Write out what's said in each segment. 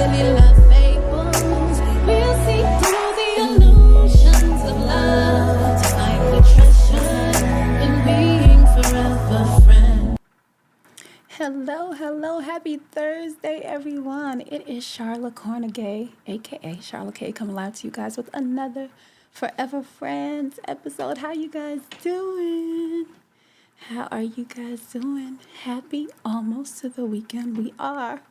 silly love fables. We'll see through the illusions of love to find the treasure in being forever friends. Hello, happy Thursday, everyone. It is Sharla Kornegay, aka Sharla K, coming live to you guys with another Forever Friends episode. How you guys doing? How are you guys doing? Happy almost to the weekend. We are.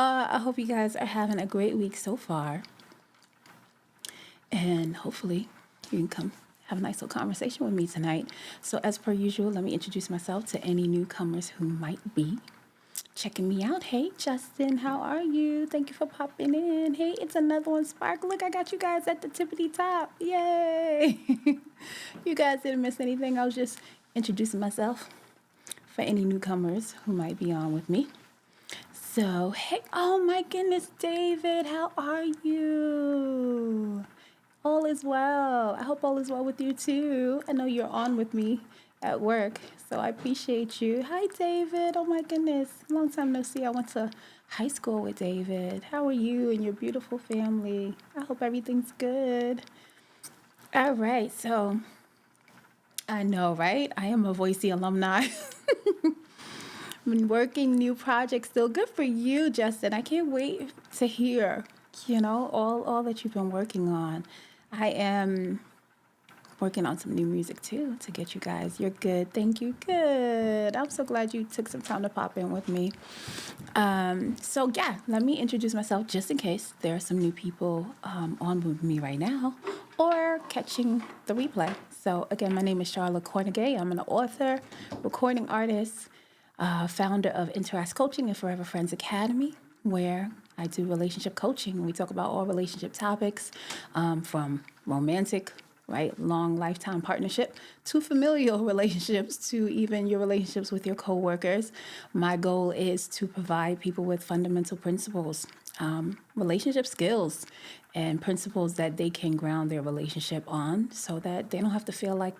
I hope you guys are having a great week so far. And hopefully you can come have a nice little conversation with me tonight. So as per usual, let me introduce myself to any newcomers who might be checking me out. Hey, Justin, how are you? Thank you for popping in. Hey, it's another one, Spark. Look, I got you guys at the tippity top. Yay. You guys didn't miss anything. I was just introducing myself for any newcomers who might be on with me. So, hey, oh my goodness, David, how are you? All is well. I hope all is well with you too. I know you're on with me at work, so I appreciate you. Hi, David. Oh my goodness. Long time no see. I went to high school with David. How are you and your beautiful family? I hope everything's good. All right. So I know, right? I am a Boise alumni. Been working new projects still. Good for you, Justin. I can't wait to hear, all that you've been working on. I am working on some new music too to get you guys. You're good. Thank you. Good. I'm so glad you took some time to pop in with me. So yeah, let me introduce myself just in case there are some new people on with me right now or catching the replay. So again, my name is Sharla Kornegay. I'm an author, recording artist, founder of Interask Coaching and Forever Friends Academy, where I do relationship coaching. We talk about all relationship topics, from romantic, right, long lifetime partnership to familial relationships to even your relationships with your coworkers. My goal is to provide people with fundamental principles, relationship skills, and principles that they can ground their relationship on so that they don't have to feel like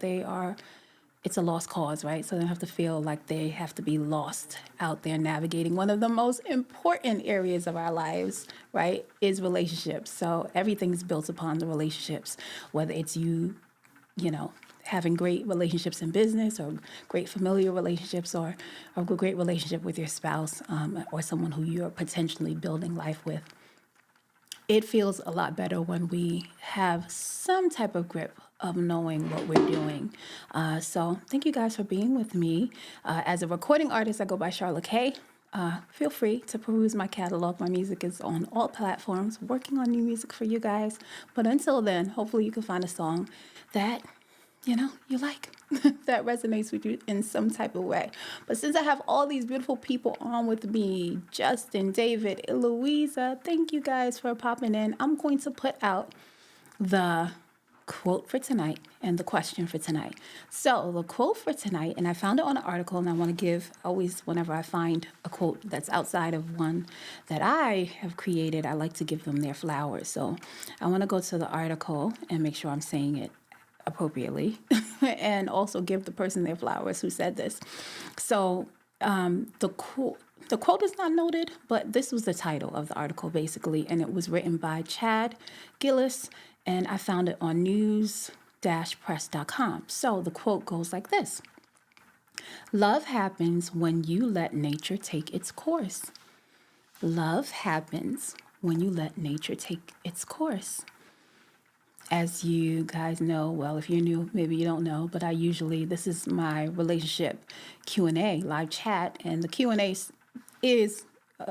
it's a lost cause, right? So they don't have to feel like they have to be lost out there navigating one of the most important areas of our lives, right, is relationships. So everything's built upon the relationships, whether it's you having great relationships in business or great familial relationships or a great relationship with your spouse or someone who you're potentially building life with. It feels a lot better when we have some type of grip of knowing what we're doing. So thank you guys for being with me. As a recording artist, I go by Sharla K. Feel free to peruse my catalog. My music is on all platforms, working on new music for you guys. But until then, hopefully you can find a song that you like, that resonates with you in some type of way. But since I have all these beautiful people on with me, Justin, David, Eloisa, thank you guys for popping in. I'm going to put out the quote for tonight and the question for tonight. So the quote for tonight, and I found it on an article, and I want to give always, whenever I find a quote that's outside of one that I have created, I like to give them their flowers. So I want to go to the article and make sure I'm saying it appropriately and also give the person their flowers who said this. So the quote is not noted, but this was the title of the article basically, and it was written by Chad Gillis, and I found it on news-press.com. So the quote goes like this: "Love happens when you let nature take its course. Love happens when you let nature take its course." As you guys know, well, if you're new, maybe you don't know, but this is my relationship Q&A, live chat, and the Q&A is,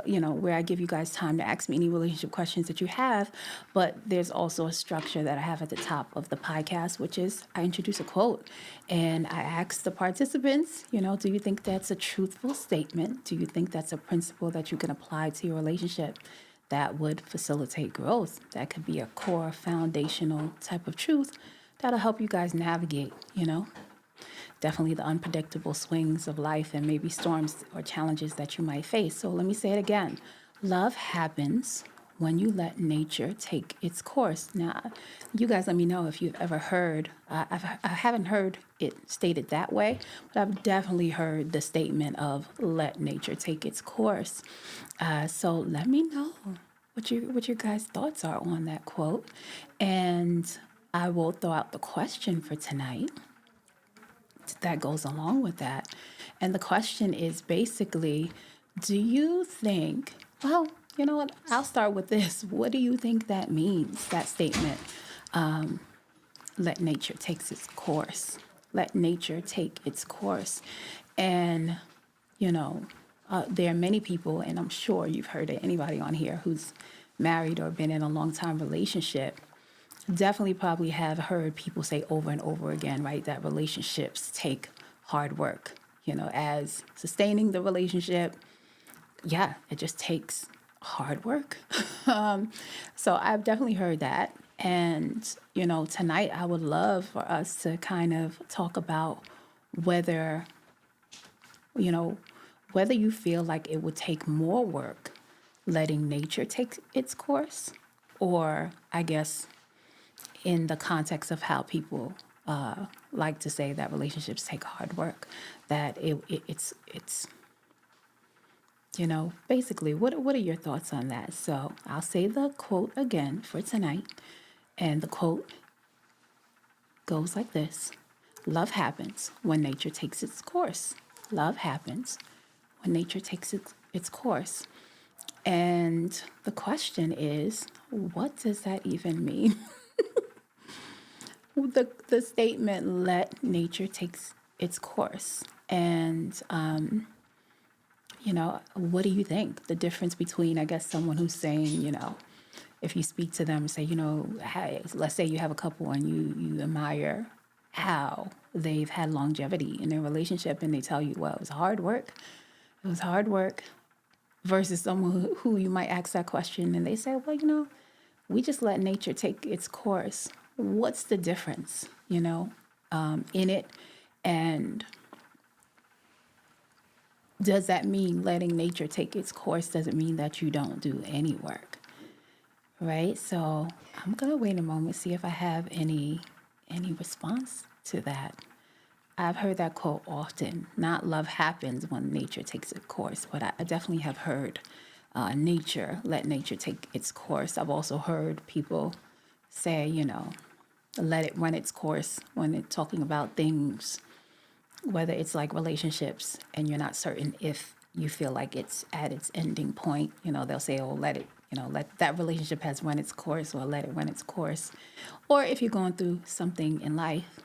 where I give you guys time to ask me any relationship questions that you have, but there's also a structure that I have at the top of the podcast, which is I introduce a quote, and I ask the participants, do you think that's a truthful statement? Do you think that's a principle that you can apply to your relationship that would facilitate growth? That could be a core foundational type of truth that'll help you guys navigate, definitely the unpredictable swings of life and maybe storms or challenges that you might face. So let me say it again. Love happens when you let nature take its course. Now, you guys let me know if you've ever heard, I haven't heard it stated that way, but I've definitely heard the statement of let nature take its course. So let me know what your guys' thoughts are on that quote. And I will throw out the question for tonight that goes along with that. And the question is basically, do you think, well, you know what? I'll start with this. What do you think that means, that statement? Let nature take its course. Let nature take its course. And, you know, there are many people, and I'm sure you've heard it, anybody on here who's married or been in a long time relationship, definitely probably have heard people say over and over again, right, that relationships take hard work, as sustaining the relationship. Yeah, it just takes hard work. So I've definitely heard that. And, tonight I would love for us to kind of talk about whether, you know, whether you feel like it would take more work letting nature take its course, or I guess in the context of how people like to say that relationships take hard work, that it's basically, what are your thoughts on that? So I'll say the quote again for tonight, and the quote goes like this: "Love happens when nature takes its course. Love happens when nature takes its course." And the question is, what does that even mean? The statement, let nature take its course. And, what do you think? The difference between, I guess, someone who's saying, if you speak to them and say, hey, let's say you have a couple and you admire how they've had longevity in their relationship, and they tell you, well, it was hard work. It was hard work. Versus someone who you might ask that question and they say, well, we just let nature take its course. What's the difference, in it? And does that mean letting nature take its course doesn't mean that you don't do any work, right? So I'm going to wait a moment, see if I have any response to that. I've heard that quote often. Not love happens when nature takes its course, but I definitely have heard let nature take its course. I've also heard people say, let it run its course when it's talking about things, whether it's like relationships and you're not certain if you feel like it's at its ending point. They'll say, oh, let it, let that relationship has run its course, or let it run its course. Or if you're going through something in life,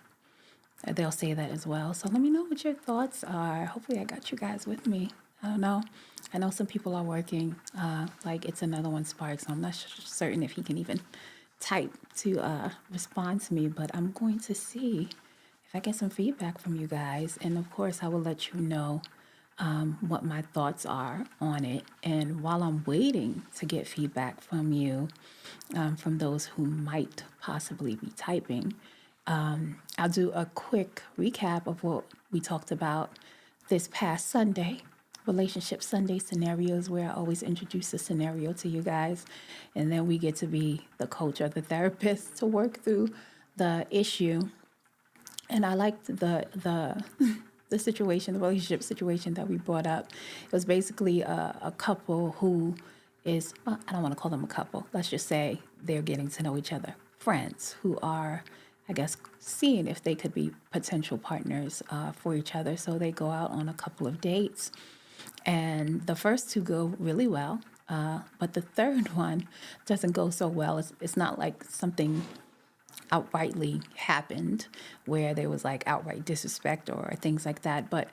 they'll say that as well. So let me know what your thoughts are. Hopefully I got you guys with me. I don't know. I know some people are working, like it's another one Spark, so I'm not certain if he can even type to respond to me, but I'm going to see if I get some feedback from you guys. And of course, I will let you know what my thoughts are on it. And while I'm waiting to get feedback from you, from those who might possibly be typing, I'll do a quick recap of what we talked about this past Sunday, Relationship Sunday scenarios, where I always introduce a scenario to you guys, and then we get to be the coach or the therapist to work through the issue. And I liked the the situation, the relationship situation that we brought up. It was basically a couple who is, well, I don't want to call them a couple. Let's just say they're getting to know each other. Friends who are, I guess, seeing if they could be potential partners for each other. So they go out on a couple of dates. And the first two go really well. But the third one doesn't go so well. It's not like something outrightly happened where there was like outright disrespect or things like that. But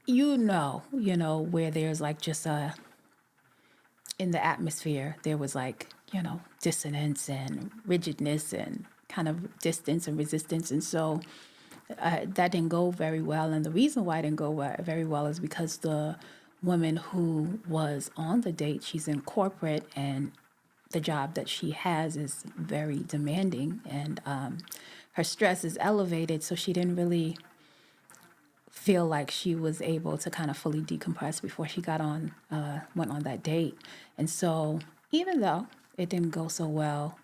where there's like just in the atmosphere, there was like, dissonance and rigidness and kind of distance and resistance. And so that didn't go very well. And the reason why it didn't go very well is because the woman who was on the date, she's in corporate, and the job that she has is very demanding, and her stress is elevated. So she didn't really feel like she was able to kind of fully decompress before she went on that date. And so even though it didn't go so well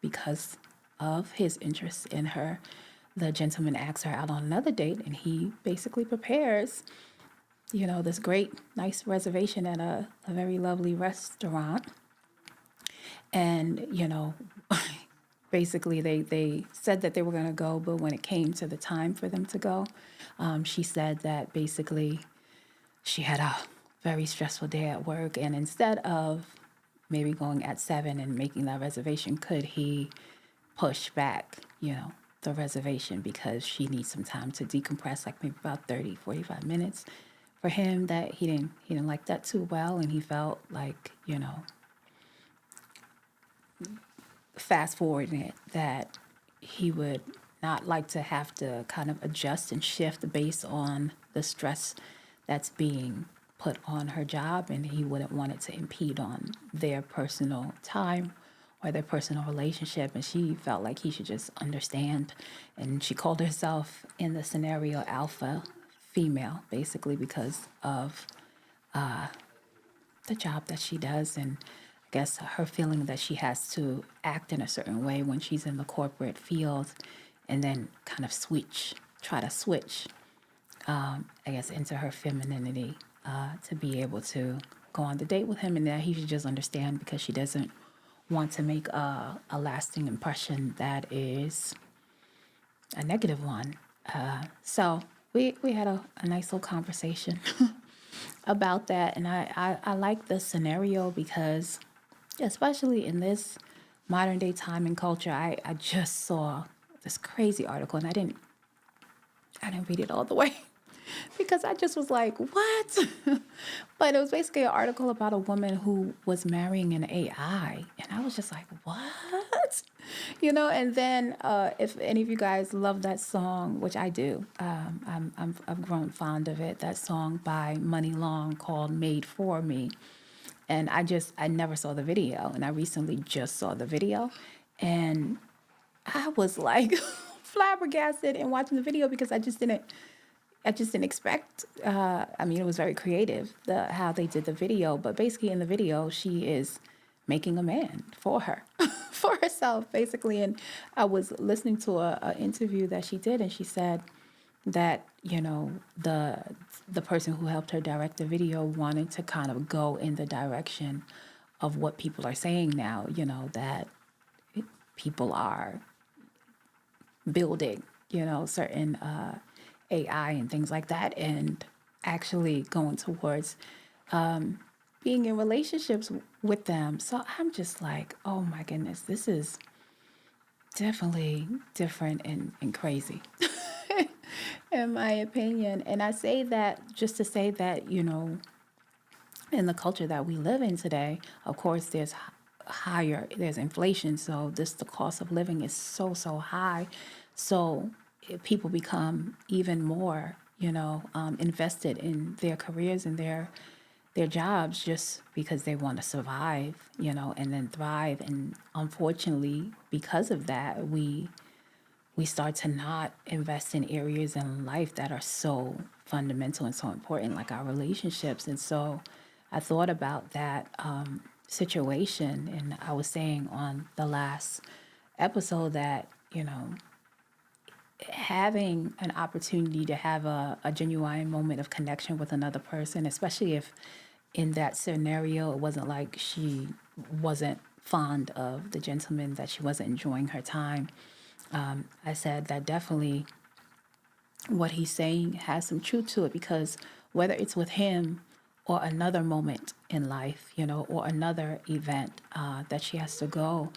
because of his interest in her. The gentleman asks her out on another date, and he basically prepares, this great, nice reservation at a very lovely restaurant. And, basically they said that they were going to go, but when it came to the time for them to go, she said that basically she had a very stressful day at work. And instead of maybe going at 7 and making that reservation, could he push back, the reservation because she needs some time to decompress, like maybe about 30, 45 minutes. For him, that he didn't like that too well, and he felt like, fast forwarding it, that he would not like to have to kind of adjust and shift based on the stress that's being put on her job, and he wouldn't want it to impede on their personal time or their personal relationship. And she felt like he should just understand. And she called herself in the scenario alpha female, basically because of the job that she does, and I guess her feeling that she has to act in a certain way when she's in the corporate field, and then kind of try to switch, I guess, into her femininity to be able to go on the date with him, and that he should just understand because she doesn't want to make a lasting impression that is a negative one. So we had a nice little conversation about that. And I like this scenario because, especially in this modern day time and culture, I just saw this crazy article, and I didn't read it all the way because I just was like, what? But it was basically an article about a woman who was marrying an AI. And I was just like, what? And then if any of you guys love that song, which I do, I've grown fond of it, that song by Money Long called Made For Me. And I never saw the video. And I recently just saw the video. And I was like flabbergasted in watching the video because I just didn't expect. I mean, it was very creative how they did the video, but basically in the video, she is making a man for her, for herself, basically. And I was listening to a interview that she did, and she said that the person who helped her direct the video wanted to kind of go in the direction of what people are saying now. That people are building, certain AI and things like that, and actually going towards being in relationships with them. So I'm just like, oh my goodness, this is definitely different and crazy, in my opinion. And I say that just to say that, in the culture that we live in today, of course, there's inflation. So the cost of living is so high. So people become even more, invested in their careers and their jobs just because they want to survive, and then thrive. And unfortunately, because of that, we start to not invest in areas in life that are so fundamental and so important, like our relationships. And so I thought about that situation, and I was saying on the last episode that, having an opportunity to have a genuine moment of connection with another person, especially if in that scenario it wasn't like she wasn't fond of the gentleman, that she wasn't enjoying her time. I said that definitely what he's saying has some truth to it, because whether it's with him or another moment in life, or another event that she has to go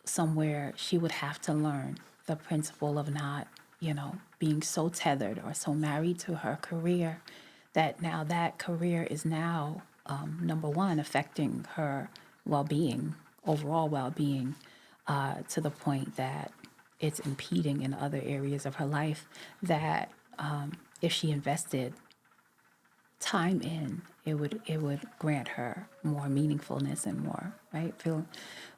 somewhere, she would have to learn the principle of not, being so tethered or so married to her career, that now that career is now, number one, affecting her well-being, overall well-being, to the point that it's impeding in other areas of her life that if she invested time in, it would grant her more meaningfulness and feel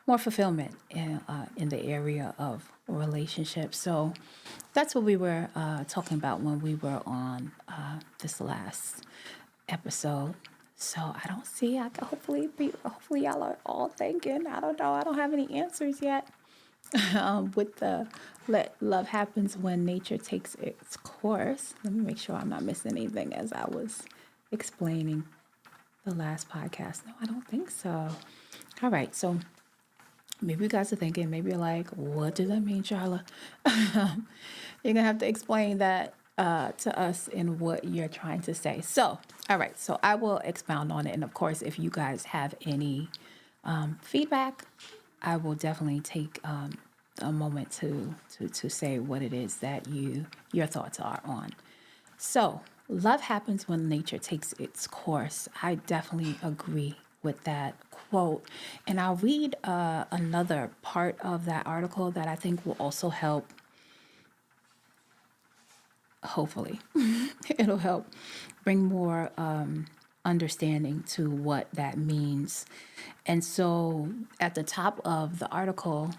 more fulfillment in the area of relationships. So that's what we were talking about when we were on this last episode. So I don't see. I can hopefully y'all are all thinking. I don't know. I don't have any answers yet. With the let love happens when nature takes its course. Let me make sure I'm not missing anything as I was explaining the last podcast. No, I don't think so. All right. So maybe you guys are thinking, maybe you're like, what does that mean, Sharla? You're going to have to explain that to us in what you're trying to say. So, all right. So I will expound on it. And of course, if you guys have any feedback, I will definitely take a moment to say what it is that your thoughts are on. So, love happens when nature takes its course. I definitely agree with that quote. And I'll read another part of that article that I think will also help. Hopefully, it'll help bring more understanding to what that means. And so, at the top of the article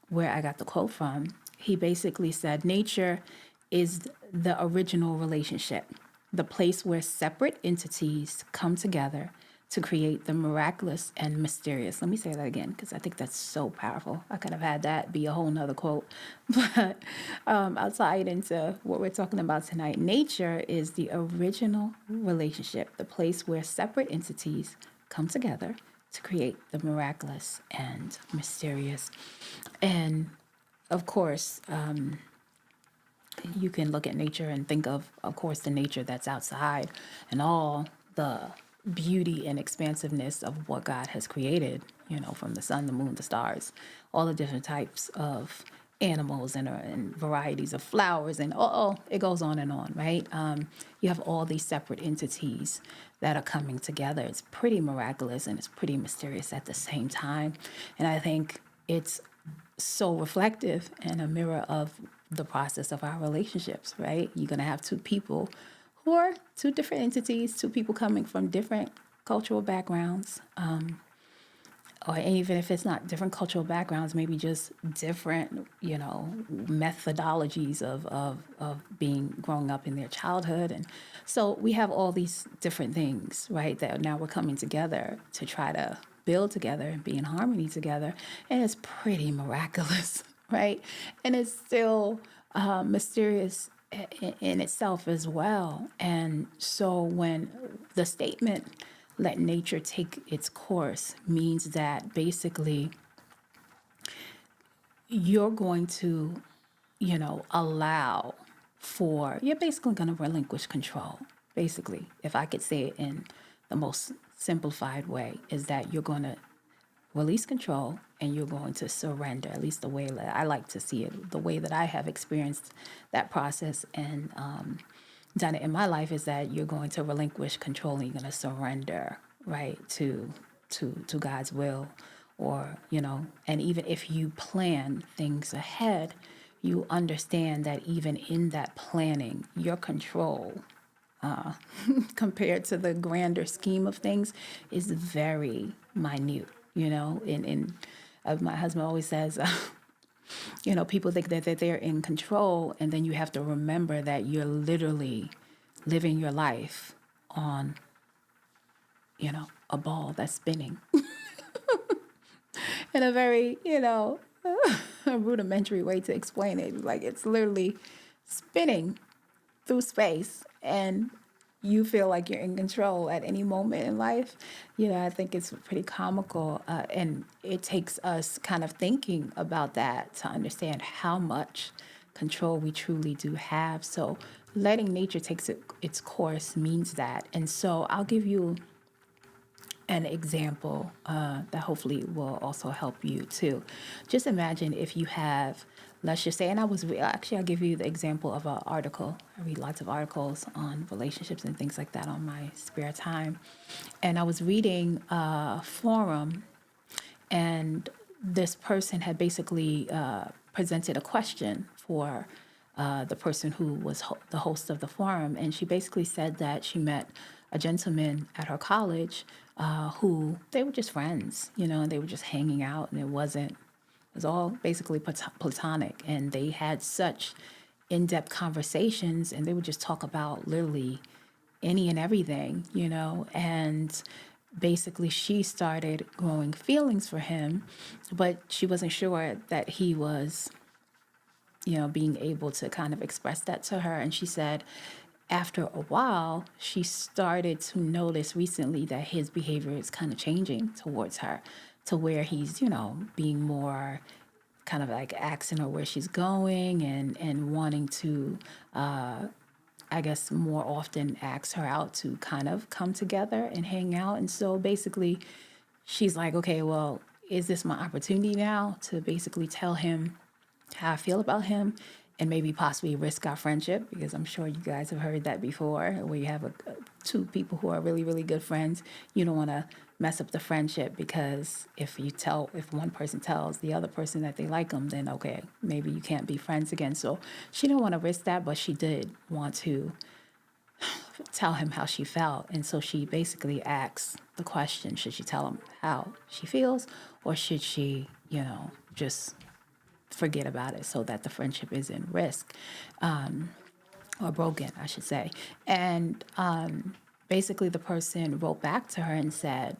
where I got the quote from, he basically said, nature is the original relationship, the place where separate entities come together to create the miraculous and mysterious. Let me say that again, because I think that's so powerful. I could have had that be a whole nother quote, but I'll tie it into what we're talking about tonight. Nature is the original relationship, the place where separate entities come together to create the miraculous and mysterious. And of course, you can look at nature and think of course, the nature that's outside and all the beauty and expansiveness of what God has created, from the sun, the moon, the stars, all the different types of animals and varieties of flowers, and it goes on, right? You have all these separate entities that are coming together. It's pretty miraculous and it's pretty mysterious at the same time. And I think it's so reflective and a mirror of the process of our relationships, right? You're going to have two people who are two different entities, two people coming from different cultural backgrounds, or even if it's not different cultural backgrounds, maybe just different, methodologies of being growing up in their childhood. And so we have all these different things, right, that now we're coming together to try to build together and be in harmony together. And it's pretty miraculous, right? And it's still mysterious in itself as well. And so when the statement, let nature take its course, means that basically you're going to, you're basically going to relinquish control. Basically, if I could say it in the most simplified way, is that you're going to release control and you're going to surrender, at least the way that I like to see it, the way that I have experienced that process and done it in my life is that you're going to relinquish control and you're going to surrender, right, to God's will, or, and even if you plan things ahead, you understand that even in that planning, your control compared to the grander scheme of things is very minute, and my husband always says, people think that they're in control, and then you have to remember that you're literally living your life on, a ball that's spinning in a very, a rudimentary way to explain it. Like it's literally spinning through space and you feel like you're in control at any moment in life. I think it's pretty comical. And it takes us kind of thinking about that to understand how much control we truly do have. So letting nature take its course means that. And so I'll give you an example that hopefully will also help you too. Just imagine if you have, let's just say, and I'll give you the example of an article. I read lots of articles on relationships and things like that on my spare time. And I was reading a forum, and this person had basically presented a question for the person who was the host of the forum. And she basically said that she met a gentleman at her college who they were just friends, and they were just hanging out, and it was all basically platonic. And they had such in-depth conversations, and they would just talk about literally any and everything, and basically she started growing feelings for him, but she wasn't sure that he was, being able to kind of express that to her. And she said, after a while, she started to notice recently that his behavior is kind of changing towards her to where he's, being more kind of like asking her where she's going and wanting to, I guess, more often ask her out to kind of come together and hang out. And so basically, she's like, okay, well, is this my opportunity now to basically tell him how I feel about him and maybe possibly risk our friendship? Because I'm sure you guys have heard that before, where you have two people who are really, really good friends. You don't want to mess up the friendship, because if one person tells the other person that they like them, then okay, maybe you can't be friends again. So she didn't want to risk that, but she did want to tell him how she felt. And so she basically asks the question, should she tell him how she feels, or should she, just forget about it so that the friendship is in risk, or broken, I should say. And basically the person wrote back to her and said,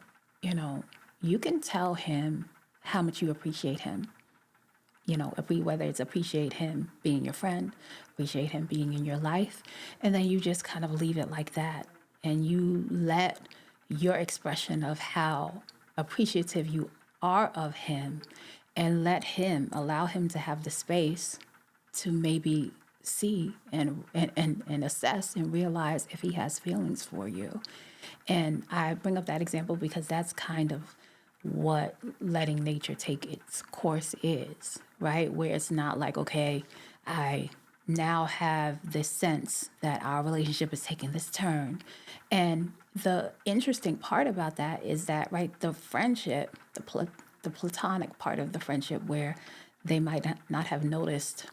you can tell him how much you appreciate him. Whether it's appreciate him being your friend, appreciate him being in your life, and then you just kind of leave it like that. And you let your expression of how appreciative you are of him, and allow him to have the space to maybe see and assess and realize if he has feelings for you. And I bring up that example because that's kind of what letting nature take its course is, right? Where it's not like, okay, I now have this sense that our relationship is taking this turn. And the interesting part about that is that, right, the friendship, the platonic part of the friendship, where they might not have noticed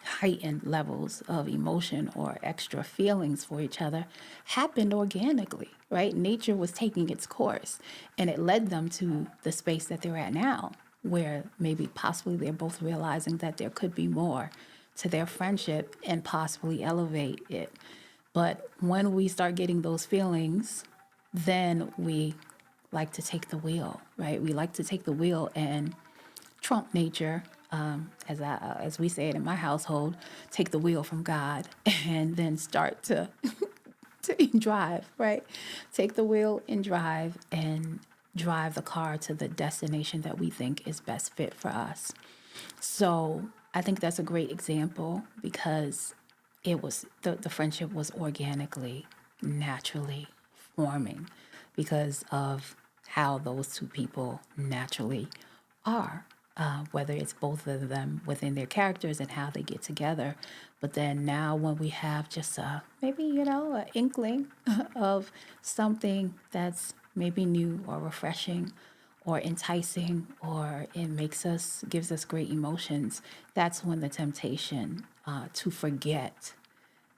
heightened levels of emotion or extra feelings for each other, happened organically, right? Nature was taking its course, and it led them to the space that they're at now, where maybe possibly they're both realizing that there could be more to their friendship and possibly elevate it. But when we start getting those feelings, then we like to take the wheel, right? We like to take the wheel and trump nature, as we say it in my household, take the wheel from God, and then start to drive, right? Take the wheel and drive the car to the destination that we think is best fit for us. So I think that's a great example, because it was the friendship was organically, naturally forming because of how those two people naturally are, whether it's both of them within their characters and how they get together. But then now when we have just maybe, an inkling of something that's maybe new or refreshing or enticing, or gives us great emotions, that's when the temptation to forget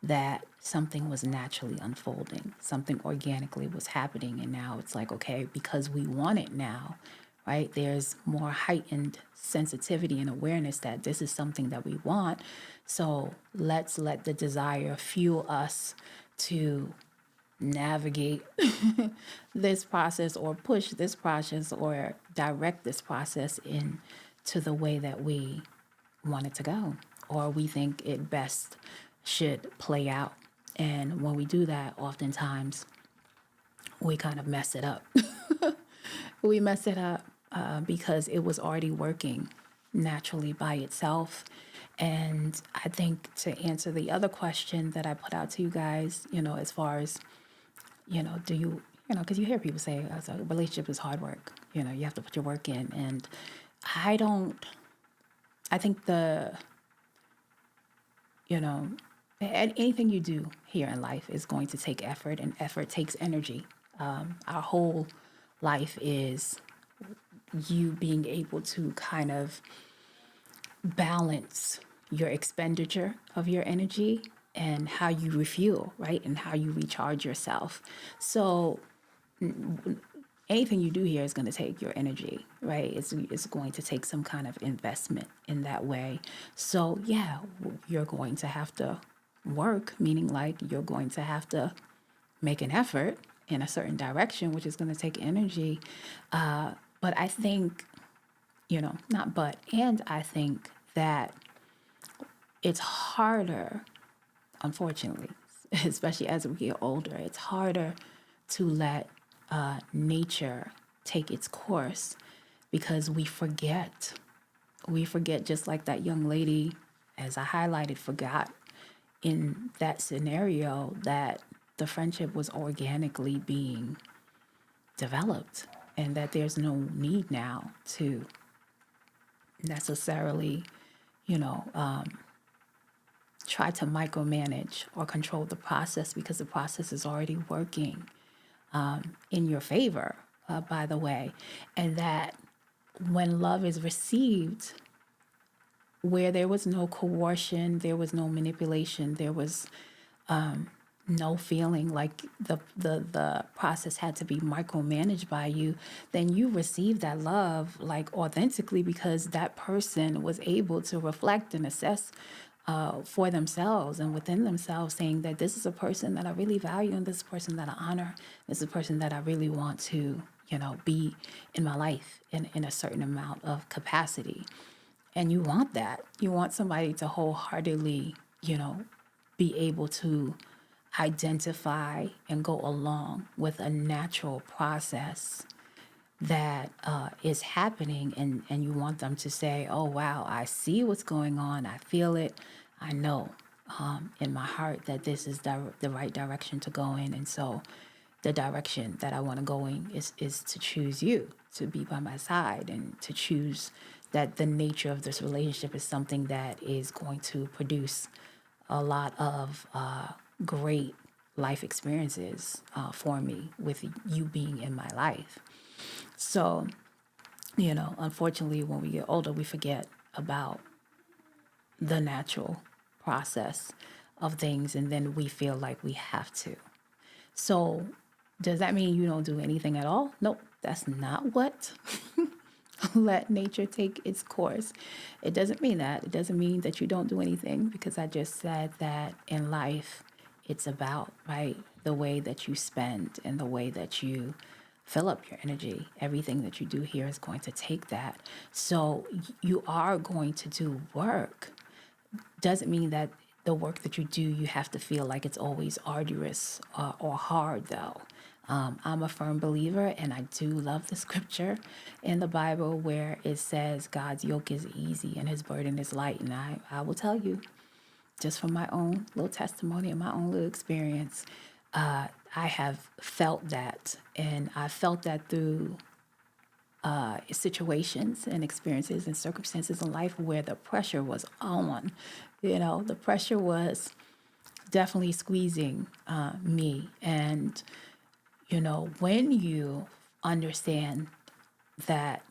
that something was naturally unfolding, something organically was happening. And now it's like, okay, because we want it now, right? There's more heightened sensitivity and awareness that this is something that we want. So let's let the desire fuel us to navigate this process, or push this process, or direct this process into the way that we want it to go, or we think it best should play out. And when we do that, oftentimes we kind of mess it up. We mess it up because it was already working naturally by itself. And I think, to answer the other question that I put out to you guys, as far as, do you, because you hear people say, a relationship is hard work, you have to put your work in. And I think anything you do here in life is going to take effort, and effort takes energy. Our whole life is you being able to kind of balance your expenditure of your energy and how you refuel, right? And how you recharge yourself. So anything you do here is going to take your energy, right? It's going to take some kind of investment in that way. So yeah, you're going to have to work, meaning like you're going to have to make an effort in a certain direction, which is going to take energy. But I think, not but, and I think that it's harder, unfortunately, especially as we get older, it's harder to let nature take its course because we forget. We forget, just like that young lady, as I highlighted, forgot in that scenario that the friendship was organically being developed and that there's no need now to necessarily, try to micromanage or control the process because the process is already working in your favor, by the way. And that when love is received, where there was no coercion, there was no manipulation, there was no feeling like the process had to be micromanaged by you, then you receive that love like authentically because that person was able to reflect and assess for themselves and within themselves, saying that this is a person that I really value and this is a person that I honor. This is a person that I really want to, be in my life in a certain amount of capacity. And you want that. You want somebody to wholeheartedly, be able to identify and go along with a natural process that is happening, and you want them to say, oh, wow, I see what's going on. I feel it. I know in my heart that this is the right direction to go in. And so the direction that I want to go in is to choose you, to be by my side, and to choose that the nature of this relationship is something that is going to produce a lot of great life experiences for me with you being in my life. So, unfortunately, when we get older, we forget about the natural process of things, and then we feel like we have to. So, does that mean you don't do anything at all? Nope, that's not what let nature take its course. It doesn't mean that. It doesn't mean that you don't do anything, because I just said that in life, it's about, right, the way that you spend and the way that you fill up your energy. Everything that you do here is going to take that. So you are going to do work. Doesn't mean that the work that you do, you have to feel like it's always arduous or hard, though. I'm a firm believer, and I do love the scripture in the Bible where it says God's yoke is easy and his burden is light. And I will tell you, just from my own little testimony and my own little experience, I have felt that. And I felt that through situations and experiences and circumstances in life where the pressure was on. The pressure was definitely squeezing me. And when you understand that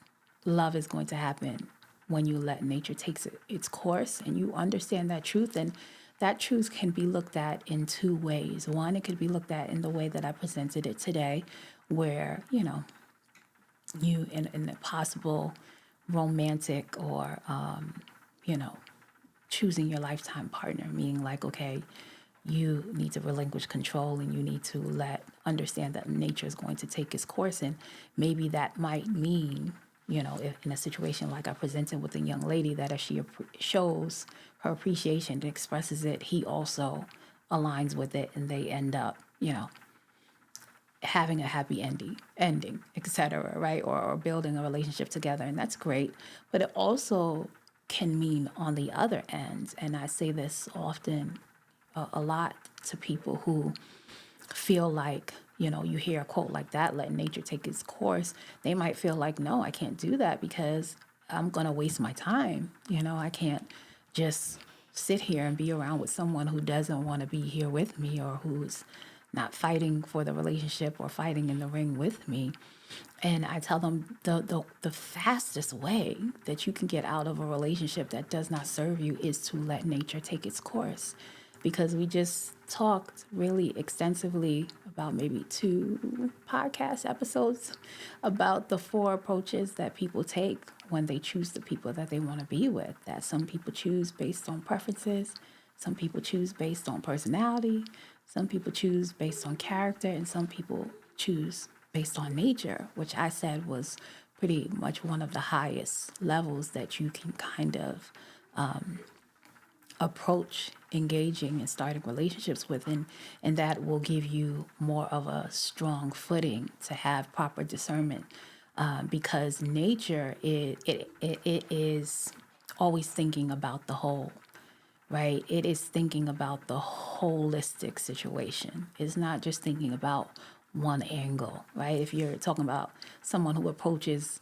love is going to happen when you let nature take its course, and you understand that truth, and that truth can be looked at in two ways. One, it could be looked at in the way that I presented it today, where, you in a possible romantic or, choosing your lifetime partner, meaning like, okay, you need to relinquish control and you need to understand that nature is going to take its course. And maybe that might mean, if in a situation like I presented with a young lady, that if she shows her appreciation and expresses it, he also aligns with it, and they end up, having a happy ending, etc., right? Or building a relationship together. And that's great. But it also can mean on the other end, and I say this often a lot to people who feel like, you hear a quote like that, let nature take its course. They might feel like, no, I can't do that because I'm going to waste my time. I can't just sit here and be around with someone who doesn't want to be here with me, or who's not fighting for the relationship or fighting in the ring with me. And I tell them the fastest way that you can get out of a relationship that does not serve you is to let nature take its course. Because we just talked really extensively about maybe 2 podcast episodes about the 4 approaches that people take when they choose the people that they want to be with. That some people choose based on preferences, some people choose based on personality, Some people choose based on character, and some people choose based on nature, which I said was pretty much one of the highest levels that you can kind of approach engaging and starting relationships with, and that will give you more of a strong footing to have proper discernment, because nature it is always thinking about the whole, right? It is thinking about the holistic situation. It's not just thinking about one angle, right? If you're talking about someone who approaches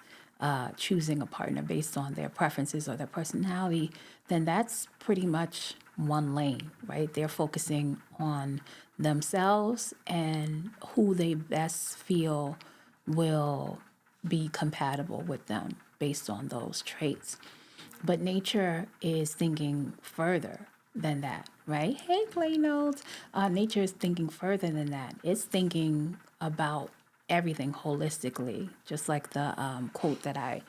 choosing a partner based on their preferences or their personality, then that's pretty much one lane, right? They're focusing on themselves and who they best feel will be compatible with them based on those traits. But nature is thinking further than that, right? Hey, Clay Notes. Nature is thinking further than that. It's thinking about everything holistically, just like the quote that I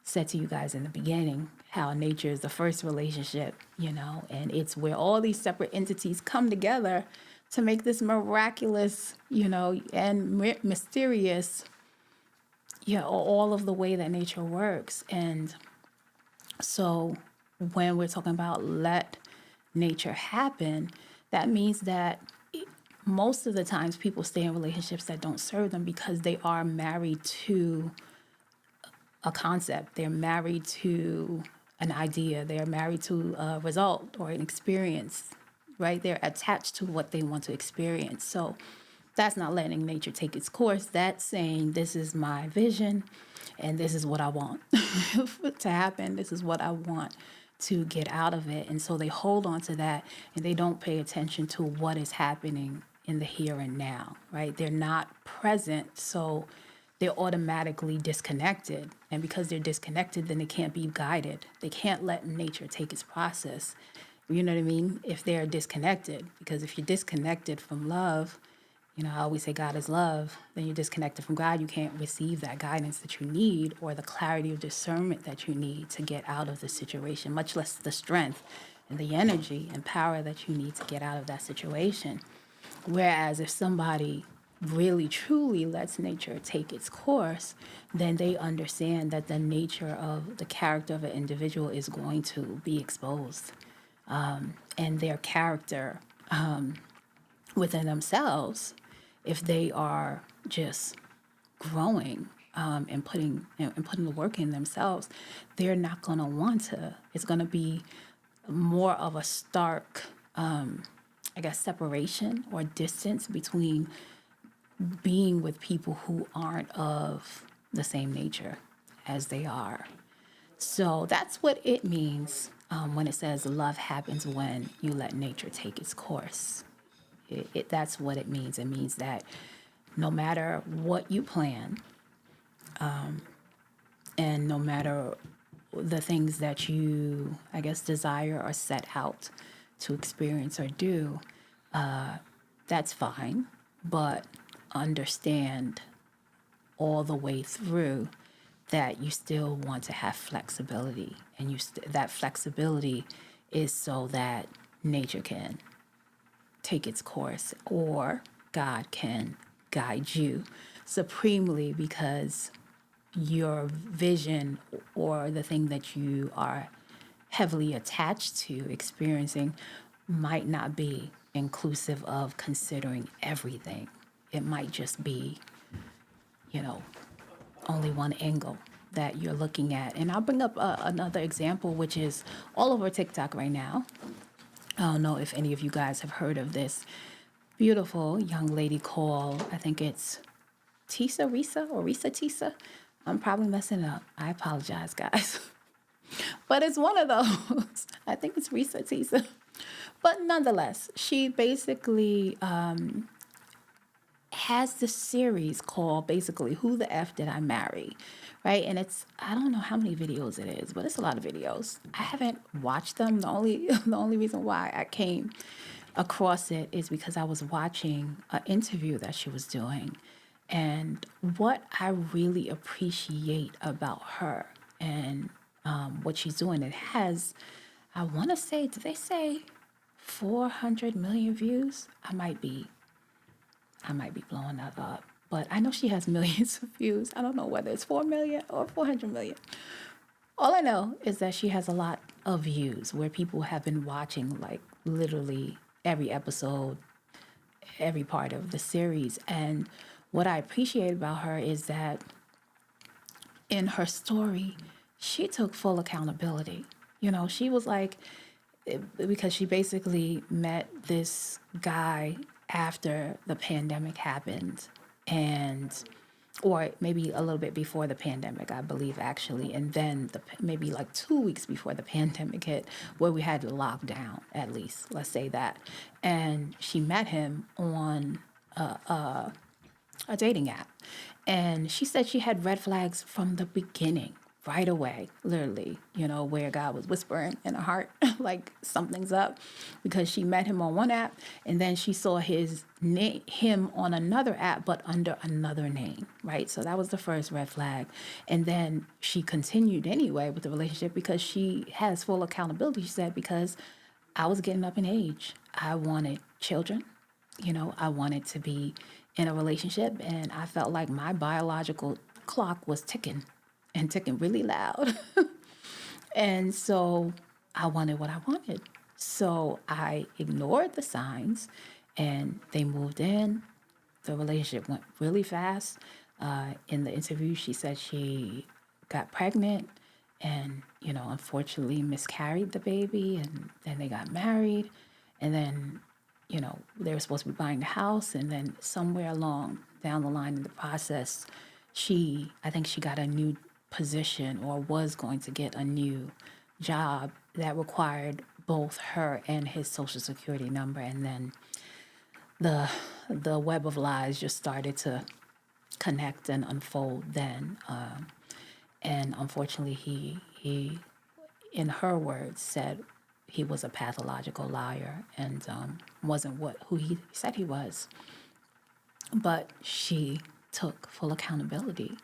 said to you guys in the beginning, how nature is the first relationship, and it's where all these separate entities come together to make this miraculous, and mysterious, all of the way that nature works. And so when we're talking about let nature happen, that means that most of the times people stay in relationships that don't serve them because they are married to a concept. They're married to an idea. They're married to a result or an experience, right? They're attached to what they want to experience. So that's not letting nature take its course. That's saying, this is my vision and this is what I want to happen. This is what I want to get out of it. And so they hold on to that and they don't pay attention to what is happening in the here and now, right? They're not present. So they're automatically disconnected. And because they're disconnected, then they can't be guided. They can't let nature take its process. You know what I mean? If they're disconnected, because if you're disconnected from love, I always say God is love, then you're disconnected from God. You can't receive that guidance that you need or the clarity of discernment that you need to get out of the situation, much less the strength and the energy and power that you need to get out of that situation. Whereas if somebody really truly lets nature take its course, then they understand that the nature of the character of an individual is going to be exposed, and their character within themselves, if they are just growing and putting the work in themselves, they're not going to want to. It's going to be more of a stark, separation or distance between being with people who aren't of the same nature as they are. So that's what it means when it says love happens when you let nature take its course. That's what it means. It means that no matter what you plan, and no matter the things that you, desire or set out to experience or do, that's fine. But understand all the way through that you still want to have flexibility. And that flexibility is so that nature can take its course, or God can guide you supremely, because your vision or the thing that you are heavily attached to experiencing might not be inclusive of considering everything. It might just be, only one angle that you're looking at. And I'll bring up another example, which is all over TikTok right now. I don't know if any of you guys have heard of this beautiful young lady called, I think it's Risa Tisa. I'm probably messing it up. I apologize, guys. But it's one of those. I think it's Risa Tisa. But nonetheless, she basically has this series called basically Who the F Did I Marry? Right? And I don't know how many videos it is, but it's a lot of videos. I haven't watched them. The only reason why I came across it is because I was watching an interview that she was doing. And what I really appreciate about her and what she's doing, it has, I want to say, did they say 400 million views. I might be blowing that up, but I know she has millions of views. I don't know whether it's 4 million or 400 million. All I know is that she has a lot of views where people have been watching like literally every episode, every part of the series. And what I appreciate about her is that in her story, she took full accountability. You know, she was like, because she basically met this guy after the pandemic happened, and or maybe a little bit before the pandemic, I believe, actually, and then maybe like 2 weeks before the pandemic hit, where we had to lock down, at least, let's say that. And she met him on a dating app. And she said she had red flags from the beginning, right away, literally, you know, where God was whispering in her heart, like something's up, because she met him on one app and then she saw him on another app, but under another name, right? So that was the first red flag. And then she continued anyway with the relationship because she has full accountability. She said, because I was getting up in age. I wanted children. You know, I wanted to be in a relationship, and I felt like my biological clock was ticking and ticking really loud. And so I wanted what I wanted. So I ignored the signs, and they moved in. The relationship went really fast. In the interview, she said she got pregnant and, you know, unfortunately miscarried the baby, and then they got married. And then, you know, they were supposed to be buying the house, and then somewhere along down the line in the process, I think she got a new position or was going to get a new job that required both her and his social security number. And then the web of lies just started to connect and unfold then. And unfortunately, he, in her words, said he was a pathological liar and wasn't who he said he was. But she took full accountability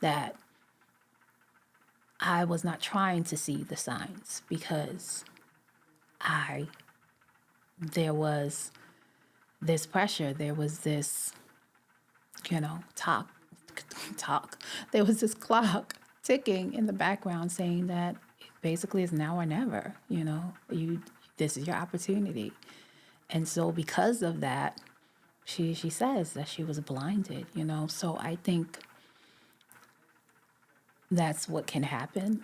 that I was not trying to see the signs because there was this pressure, there was this, you know, talk. There was this clock ticking in the background saying that basically it's now or never, you know, this is your opportunity. And so because of that, she says that she was blinded, you know. So I think that's what can happen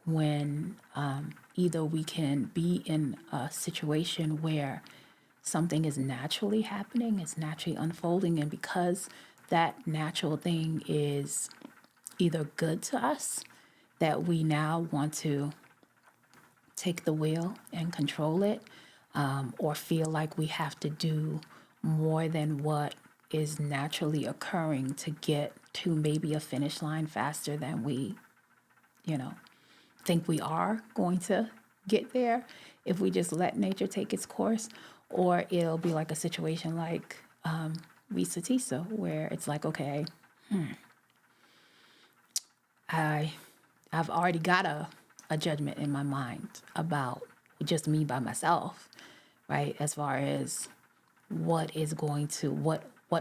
when either we can be in a situation where something is naturally happening, it's naturally unfolding, and because that natural thing is either good to us, that we now want to take the wheel and control it, or feel like we have to do more than what is naturally occurring to get to maybe a finish line faster than we, you know, think we are going to get there if we just let nature take its course. Or it'll be like a situation like Risa Tisa, where it's like, okay, I've already got a judgment in my mind about just me by myself, right? As far as what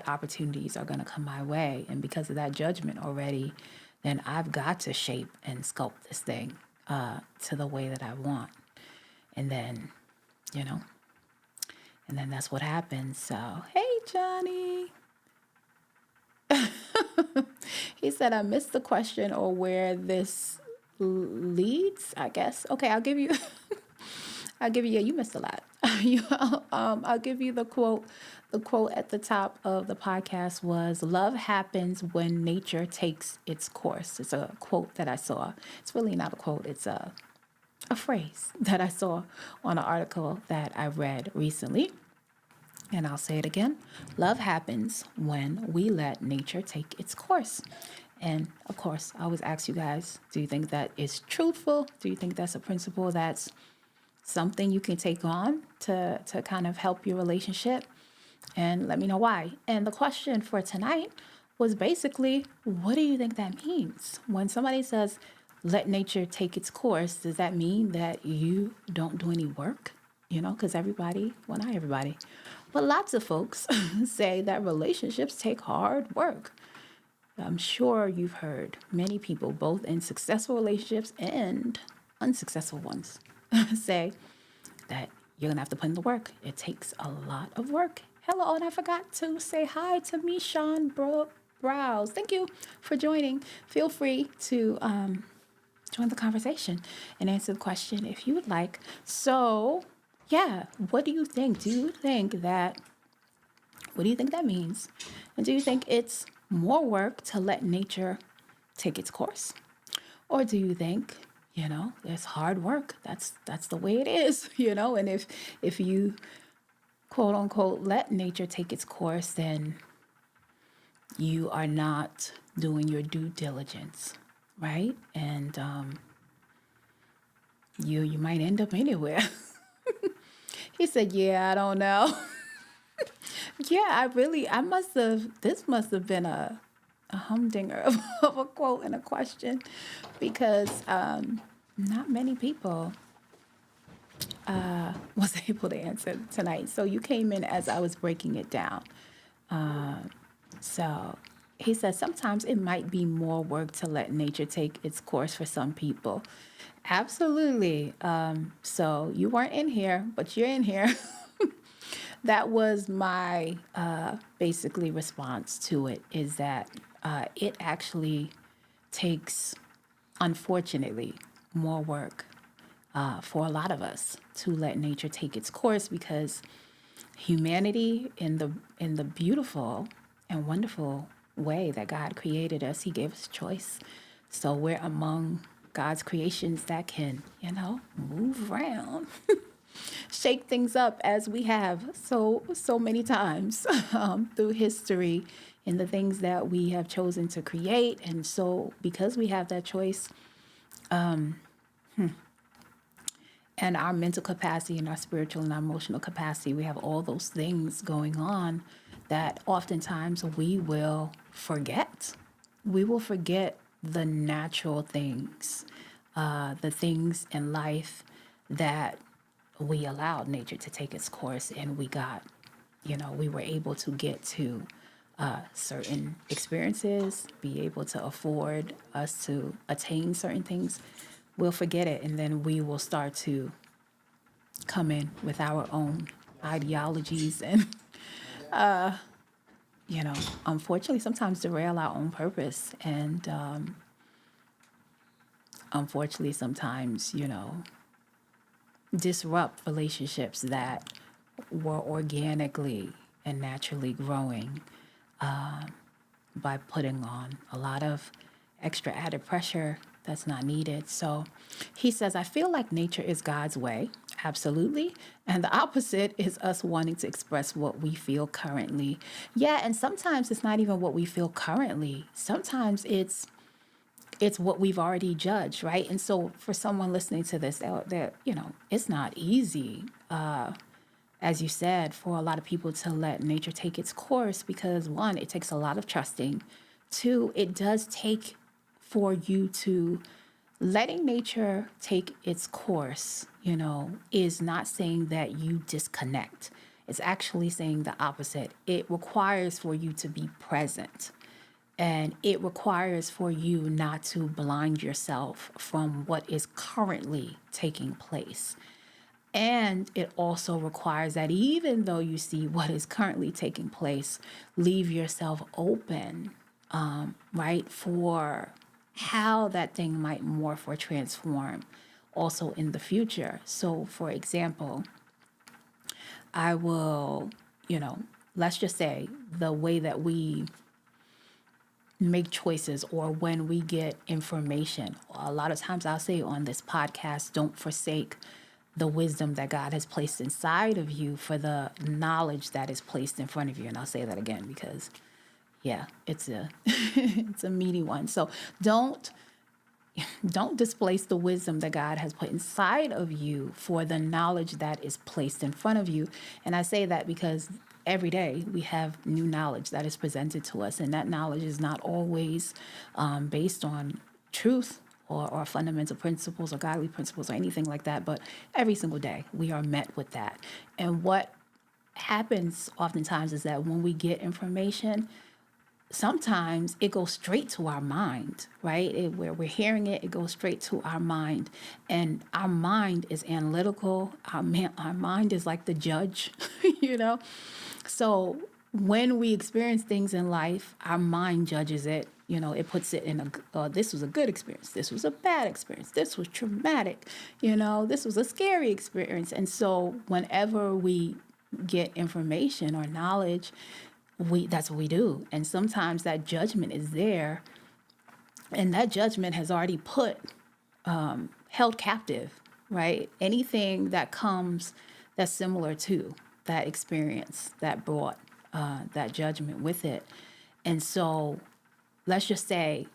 opportunities are going to come my way. And because of that judgment already, then I've got to shape and sculpt this thing to the way that I want. And then, you know, and then that's what happens. So, hey, Johnny. He said, I missed the question or where this leads, I guess. Okay, I'll give you, yeah, you missed a lot. I'll give you the quote. The quote at the top of the podcast was, love happens when nature takes its course. It's a quote that I saw. It's really not a quote. It's a phrase that I saw on an article that I read recently. And I'll say it again. Love happens when we let nature take its course. And of course, I always ask you guys, do you think that is truthful? Do you think that's a principle that's something you can take on to kind of help your relationship? And let me know why. And the question for tonight was basically, what do you think that means? When somebody says, let nature take its course, does that mean that you don't do any work? because not everybody, but lots of folks say that relationships take hard work. I'm sure you've heard many people, both in successful relationships and unsuccessful ones, say that you're going to have to put in the work. It takes a lot of work. Hello, and I forgot to say hi to Mishan Browse. Thank you for joining. Feel free to join the conversation and answer the question if you would like. So, yeah, what do you think? What do you think that means? And do you think it's more work to let nature take its course? Or do you think, it's hard work. That's the way it is, and if you quote unquote let nature take its course, then you are not doing your due diligence, right? And you might end up anywhere. He said, yeah, I don't know. Yeah, this must have been a humdinger of a quote and a question, because not many people was able to answer tonight. So you came in as I was breaking it down. So he says sometimes it might be more work to let nature take its course for some people. Absolutely. So you weren't in here, but you're in here. That was my basically response to it, is that it actually takes, unfortunately, more work for a lot of us to let nature take its course, because humanity, in the beautiful and wonderful way that God created us, He gave us choice. So we're among God's creations that can, move around, shake things up, as we have so many times through history, in the things that we have chosen to create. And so because we have that choice, and our mental capacity and our spiritual and our emotional capacity, we have all those things going on that oftentimes we will forget. We will forget the natural things, the things in life that we allowed nature to take its course, and we were able to get to certain experiences, be able to afford us to attain certain things. We'll forget it, and then we will start to come in with our own ideologies and, unfortunately, sometimes derail our own purpose. And unfortunately, sometimes, disrupt relationships that were organically and naturally growing by putting on a lot of extra added pressure that's not needed. So he says, I feel like nature is God's way. Absolutely. And the opposite is us wanting to express what we feel currently. Yeah, and sometimes it's not even what we feel currently. Sometimes it's what we've already judged, right? And so for someone listening to this, it's not easy, as you said, for a lot of people to let nature take its course, because one, it takes a lot of trusting. Two, it does take for you to letting nature take its course, is not saying that you disconnect. It's actually saying the opposite. It requires for you to be present. And it requires for you not to blind yourself from what is currently taking place. And it also requires that even though you see what is currently taking place, leave yourself open, right, for how that thing might morph or transform also in the future. So, for example, I will, let's just say the way that we make choices, or when we get information, a lot of times I'll say on this podcast, don't forsake the wisdom that God has placed inside of you for the knowledge that is placed in front of you. And I'll say that again because, yeah, it's a it's a meaty one. So don't displace the wisdom that God has put inside of you for the knowledge that is placed in front of you. And I say that because every day we have new knowledge that is presented to us, and that knowledge is not always based on truth or fundamental principles or godly principles or anything like that. But every single day we are met with that. And what happens oftentimes is that when we get information, sometimes it goes straight to our mind, right? Where we're hearing it, it goes straight to our mind. And our mind is analytical. Our mind is like the judge, you know? So when we experience things in life, our mind judges it. You know, it puts it in this was a good experience. This was a bad experience. This was traumatic. You know, this was a scary experience. And so whenever we get information or knowledge, that's what we do. And sometimes that judgment is there, and that judgment has already held captive, right? Anything that comes that's similar to that experience that brought that judgment with it. And so let's just say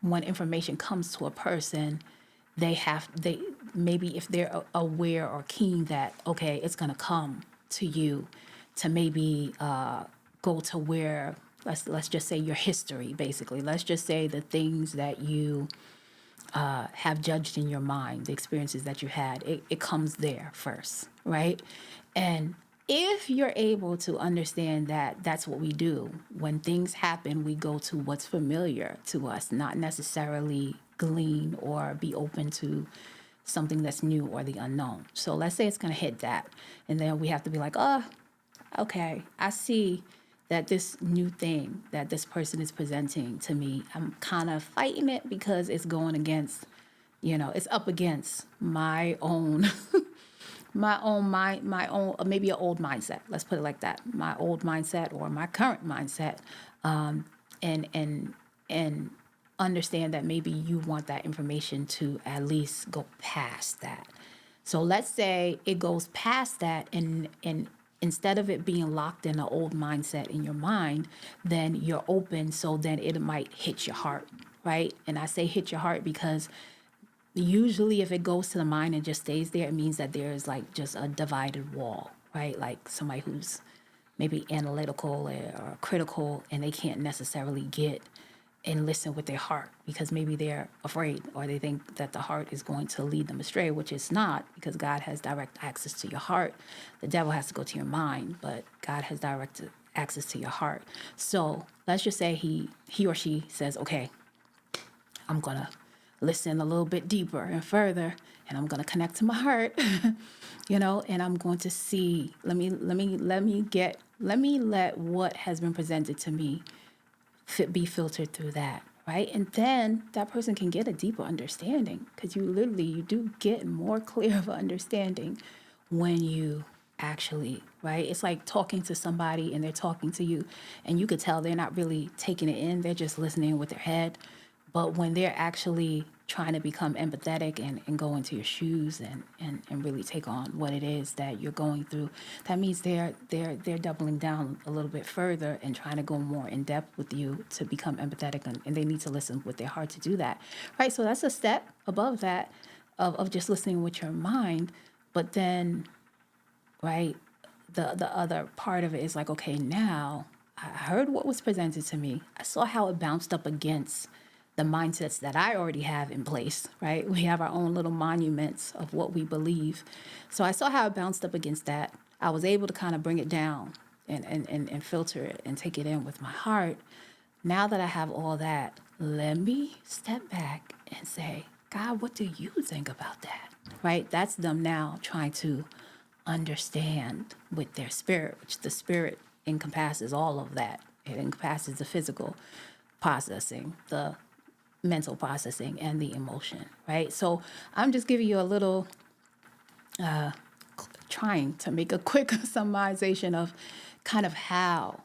when information comes to a person, they maybe if they're aware or keen that, okay, it's going to come to you to maybe go to where, let's just say your history, basically. Let's just say the things that you have judged in your mind, the experiences that you had, it comes there first, right? And if you're able to understand that that's what we do, when things happen, we go to what's familiar to us, not necessarily glean or be open to something that's new or the unknown. So let's say it's going to hit that. And then we have to be like, oh, okay, I see that this new thing that this person is presenting to me, I'm kind of fighting it because it's going against, it's up against my own maybe an old mindset. Let's put it like that. My old mindset or my current mindset, and understand that maybe you want that information to at least go past that. So let's say it goes past that, and instead of it being locked in an old mindset in your mind, then you're open. So then it might hit your heart, right? And I say hit your heart because usually if it goes to the mind and just stays there, it means that there's like just a divided wall, right? Like somebody who's maybe analytical or critical, and they can't necessarily get and listen with their heart because maybe they're afraid or they think that the heart is going to lead them astray, which it's not, because God has direct access to your heart. The devil has to go to your mind, but God has direct access to your heart. So let's just say he or she says, okay, I'm going to listen a little bit deeper and further, and I'm going to connect to my heart, and I'm going to see, let what has been presented to me be filtered through that, right? And then that person can get a deeper understanding, because you do get more clear of an understanding when you actually, right? It's like talking to somebody and they're talking to you and you could tell they're not really taking it in. They're just listening with their head. But when they're actually trying to become empathetic and go into your shoes and really take on what it is that you're going through, that means they're doubling down a little bit further and trying to go more in depth with you to become empathetic, and they need to listen with their heart to do that, right? So that's a step above that of just listening with your mind. But then, right, the other part of it is like, okay, now I heard what was presented to me. I saw how it bounced up against the mindsets that I already have in place, right? We have our own little monuments of what we believe. So I saw how it bounced up against that. I was able to kind of bring it down and filter it and take it in with my heart. Now that I have all that, let me step back and say, God, what do you think about that? Right? That's them now trying to understand with their spirit, which the spirit encompasses all of that. It encompasses the physical processing, the mental processing, and the emotion, right? So I'm just giving you a little, trying to make a quick summarization of kind of how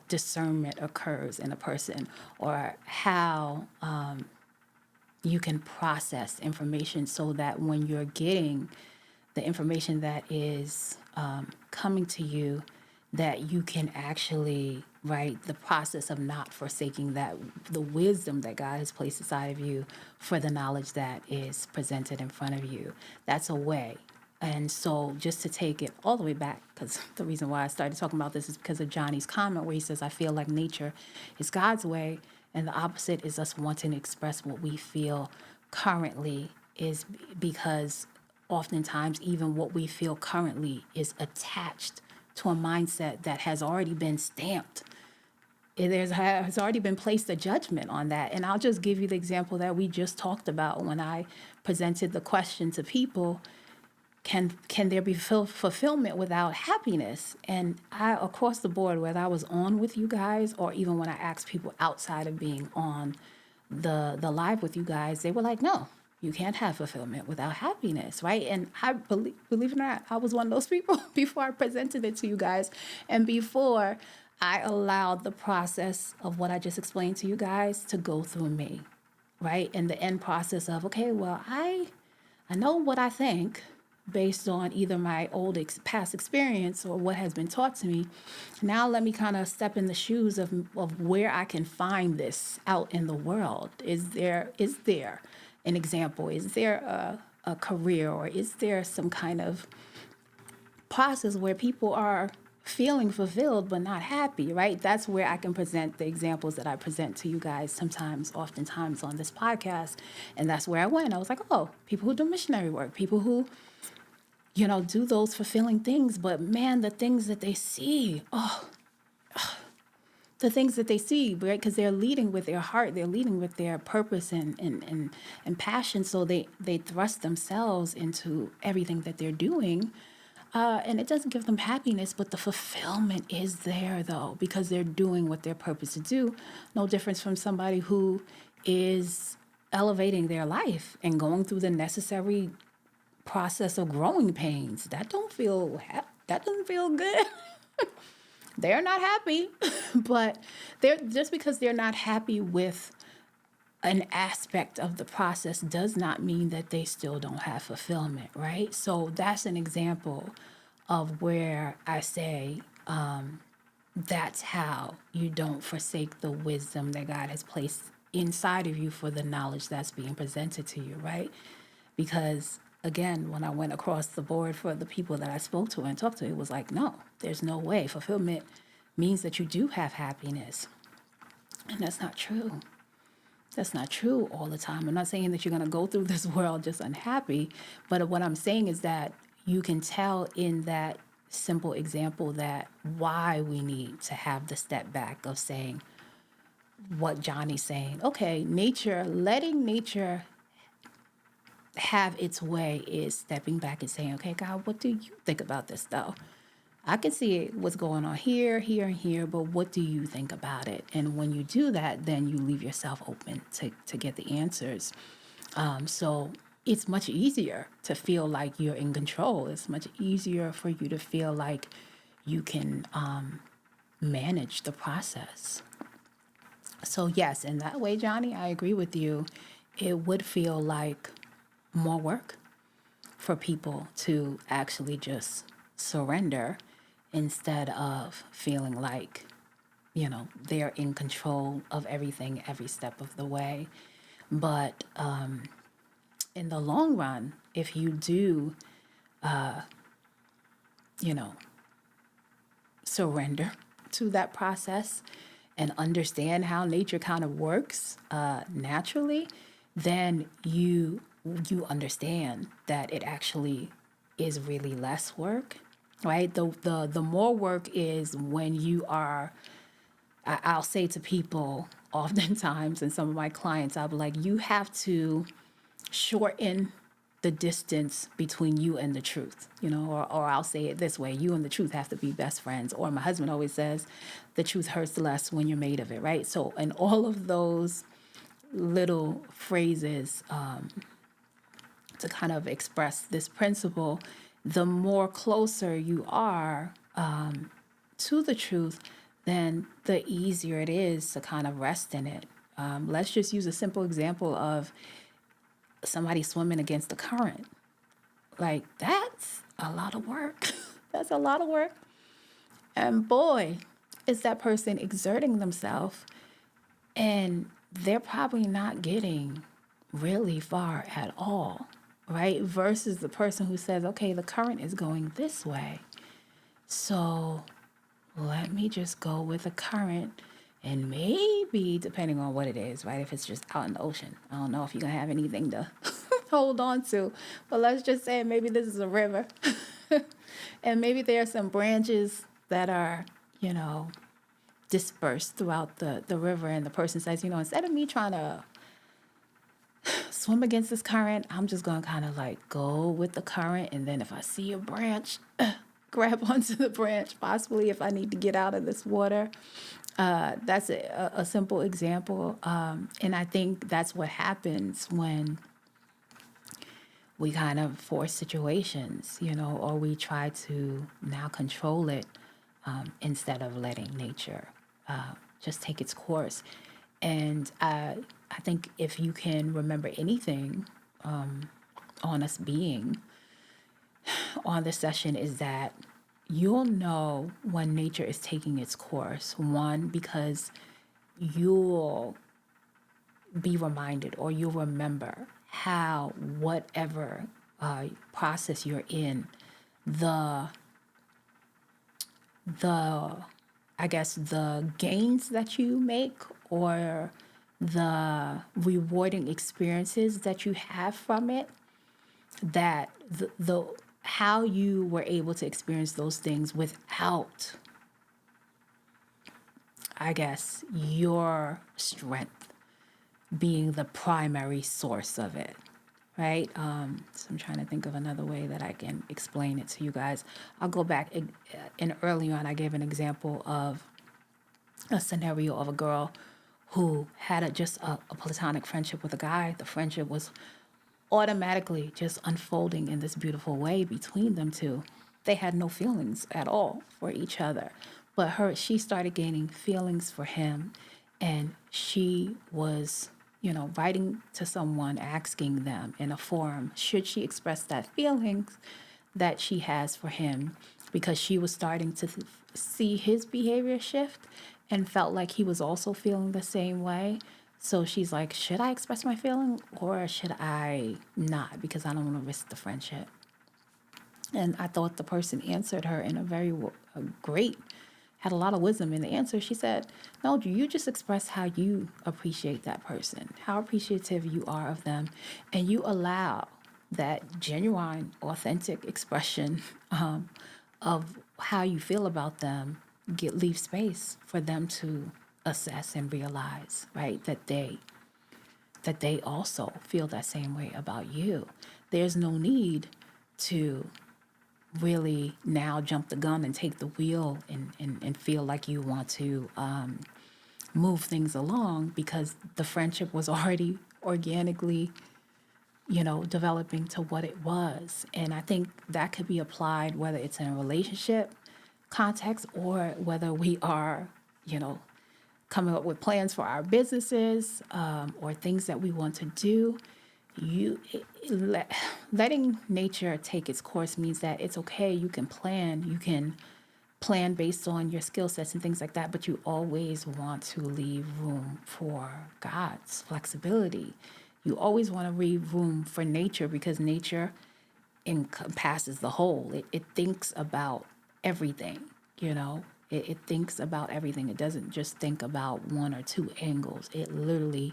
discernment occurs in a person, or how you can process information so that when you're getting the information that is coming to you, that you can actually, right, the process of not forsaking the wisdom that God has placed inside of you for the knowledge that is presented in front of you. That's a way. And so just to take it all the way back, because the reason why I started talking about this is because of Johnny's comment where he says, I feel like nature is God's way, and the opposite is us wanting to express what we feel currently is because oftentimes even what we feel currently is attached to a mindset that has already been stamped. Has already been placed a judgment on that. And I'll just give you the example that we just talked about when I presented the question to people. Can there be fulfillment without happiness? And I, across the board, whether I was on with you guys or even when I asked people outside of being on the live with you guys, they were like, no, you can't have fulfillment without happiness, right? And I believe it or not, I was one of those people before I presented it to you guys, and before I allowed the process of what I just explained to you guys to go through me, right? And the end process of, okay, well, I know what I think based on either my past experience or what has been taught to me. Now let me kind of step in the shoes of where I can find this out in the world. Is there an example? Is there a career, or is there some kind of process where people are feeling fulfilled but not happy, right? That's where I can present the examples that I present to you guys oftentimes on this podcast. And that's where I went. I was like, oh, people who do missionary work, people who, do those fulfilling things. But man, the things that they see, the things that they see, right? Because they're leading with their heart, they're leading with their purpose and passion. So they thrust themselves into everything that they're doing. And it doesn't give them happiness, but the fulfillment is there, though, because they're doing what they're purposed to do. No difference from somebody who is elevating their life and going through the necessary process of growing pains. That doesn't feel good. They're not happy, but just because they're not happy with an aspect of the process does not mean that they still don't have fulfillment, right? So that's an example of where I say that's how you don't forsake the wisdom that God has placed inside of you for the knowledge that's being presented to you, right? Because again, when I went across the board for the people that I spoke to and talked to, it was like, no, there's no way. Fulfillment means that you do have happiness. And that's not true. That's not true all the time. I'm not saying that you're going to go through this world just unhappy, but what I'm saying is that you can tell in that simple example that why we need to have the step back of saying what Johnny's saying. Okay, letting nature have its way is stepping back and saying, okay, God, what do you think about this though? I can see what's going on here, here, and here, but what do you think about it? And when you do that, then you leave yourself open to get the answers. So it's much easier to feel like you're in control. It's much easier for you to feel like you can manage the process. So yes, in that way, Johnny, I agree with you. It would feel like more work for people to actually just surrender instead of feeling like, they're in control of everything every step of the way. But in the long run, if you do, surrender to that process and understand how nature kind of works naturally, then you understand that it actually is really less work, right? The more work is when you are, I'll say to people oftentimes, and some of my clients, I'll be like, you have to shorten the distance between you and the truth, or I'll say it this way, you and the truth have to be best friends. Or my husband always says, the truth hurts less when you're made of it, right? So, and all of those little phrases to kind of express this principle, the more closer you are to the truth, then the easier it is to kind of rest in it. Let's just use a simple example of somebody swimming against the current. Like, that's a lot of work. That's a lot of work. And boy, is that person exerting themselves, and they're probably not getting really far at all, right? Versus the person who says, okay, the current is going this way, so let me just go with the current And maybe, depending on what it is, right? If it's just out in the ocean, I don't know if you're going to have anything to hold on to. But let's just say maybe this is a river. And maybe there are some branches that are, dispersed throughout the river. And the person says, instead of me trying to swim against this current, I'm just going to kind of like go with the current. And then if I see a branch, grab onto the branch, possibly if I need to get out of this water. That's a simple example. And I think that's what happens when we kind of force situations, or we try to now control it instead of letting nature just take its course. And I think if you can remember anything on us being on this session is that you'll know when nature is taking its course. One, because you'll be reminded or you'll remember how whatever process you're in, the gains that you make or the rewarding experiences that you have from it, that the how you were able to experience those things without, your strength being the primary source of it, right? So I'm trying to think of another way that I can explain it to you guys. I'll go back, and early on I gave an example of a scenario of a girl who had just a platonic friendship with a guy. The friendship was automatically just unfolding in this beautiful way between them two. They had no feelings at all for each other, but she started gaining feelings for him, and she was, writing to someone, asking them in a forum, should she express that feelings that she has for him, because she was starting to see his behavior shift and felt like he was also feeling the same way. So she's like, should I express my feeling or should I not? Because I don't want to risk the friendship. And I thought the person answered her in a very great, had a lot of wisdom in the answer. She said, no, you just express how you appreciate that person, how appreciative you are of them, and you allow that genuine, authentic expression of how you feel about them, leave space for them to assess and realize, right, that they also feel that same way about you. There's no need to really now jump the gun and take the wheel and feel like you want to move things along, because the friendship was already organically, developing to what it was. And I think that could be applied whether it's in a relationship context or whether we are, coming up with plans for our businesses or things that we want to do. Letting nature take its course means that it's okay. You can plan based on your skill sets and things like that, but you always want to leave room for God's flexibility. You always want to leave room for nature, because nature encompasses the whole. It thinks about everything, It thinks about everything. It doesn't just think about one or two angles. It literally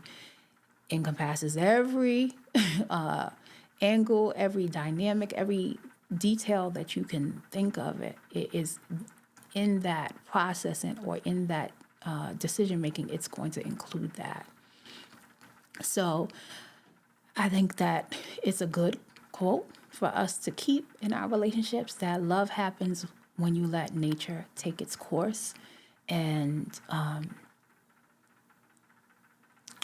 encompasses every angle, every dynamic, every detail that you can think of. It is in that processing or in that decision making. It's going to include that. So I think that it's a good quote for us to keep in our relationships, that love happens when you let nature take its course. And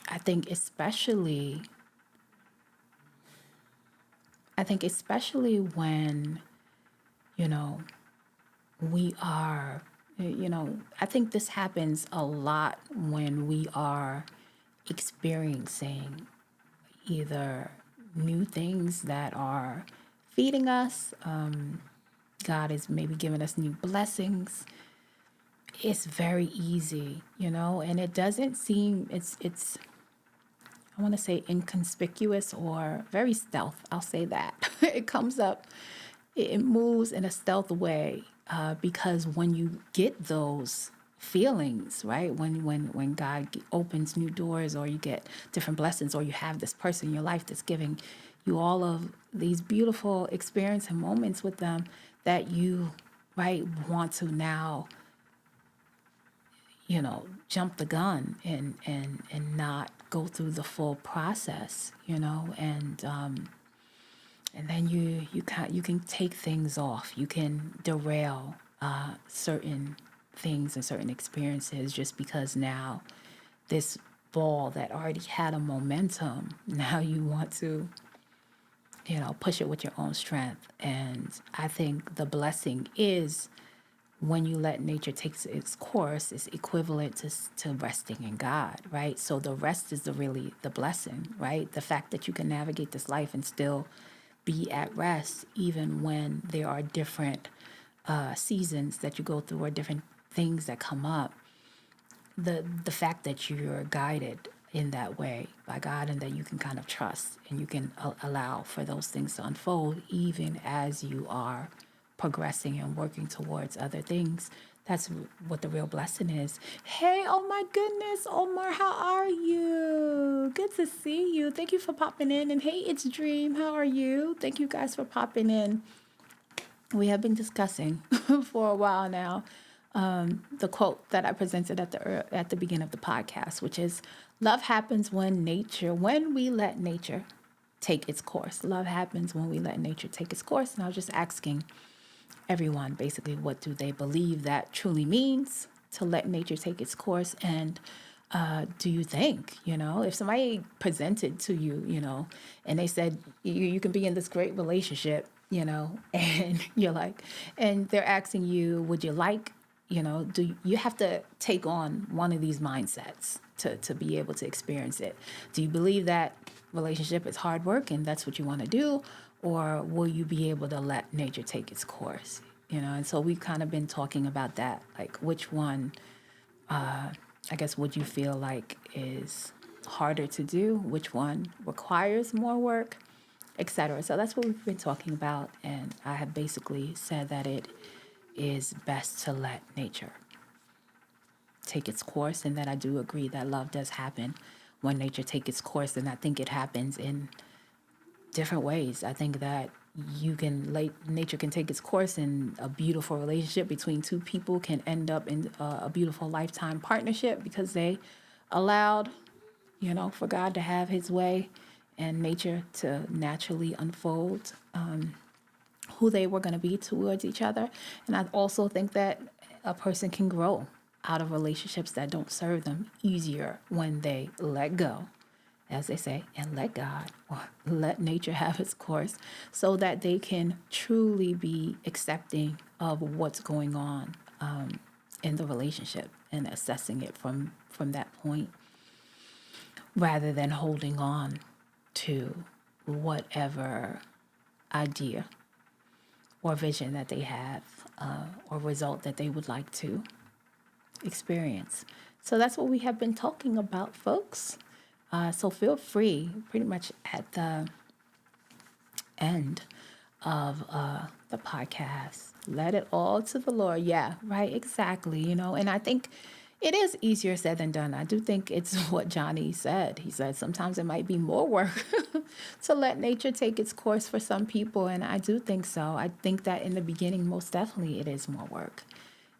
I think especially when, we are, I think this happens a lot when we are experiencing either new things that are feeding us. God is maybe giving us new blessings. It's very easy, and it doesn't seem, it's I want to say inconspicuous or very stealth. I'll say that. It comes up, it moves in a stealth way, because when you get those feelings, right? When God opens new doors, or you get different blessings, or you have this person in your life that's giving you all of these beautiful experience and moments with them, that you, right, want to now, jump the gun and not go through the full process, and then you can take things off. You can derail certain things and certain experiences, just because now this ball that already had a momentum, now you want to, push it with your own strength. And I think the blessing is, when you let nature take its course, is equivalent to resting in God, right? So the rest is really the blessing, right? The fact that you can navigate this life and still be at rest, even when there are different seasons that you go through, or different things that come up. The fact that you're guided in that way by God, and that you can kind of trust, and you can allow for those things to unfold, even as you are progressing and working towards other things. That's what the real blessing is. Hey, oh my goodness, Omar, how are you? Good to see you. Thank you for popping in. And hey, it's Dream. How are you? Thank you guys for popping in. We have been discussing for a while now the quote that I presented at the beginning of the podcast, which is, "Love happens when we let nature take its course." Love happens when we let nature take its course. And I was just asking everyone, basically, what do they believe that truly means, to let nature take its course? And do you think, if somebody presented to you, and they said, you can be in this great relationship, and you're like, and they're asking you, would you like, do you have to take on one of these mindsets to be able to experience it? Do you believe that relationship is hard work and that's what you want to do? Or will you be able to let nature take its course? And so we've kind of been talking about that, like which one, I guess, would you feel like is harder to do? Which one requires more work, etc.? So that's what we've been talking about. And I have basically said that it is best to let nature take its course, and that I do agree that love does happen when nature takes its course. And I think it happens in different ways. I think that nature can take its course, and a beautiful relationship between two people can end up in a beautiful lifetime partnership, because they allowed, for God to have his way and nature to naturally unfold who they were going to be towards each other. And I also think that a person can grow out of relationships that don't serve them easier when they let go, as they say, and let God, or let nature have its course, so that they can truly be accepting of what's going on in the relationship, and assessing it from that point, rather than holding on to whatever idea or vision that they have, or result that they would like to experience. So that's what we have been talking about, folks. So feel free, pretty much at the end of the podcast, let it all to the Lord. Yeah, right, exactly. And I think it is easier said than done. I do think it's what Johnny said. He said sometimes it might be more work to let nature take its course for some people. And I do think so. I think that in the beginning, most definitely, it is more work.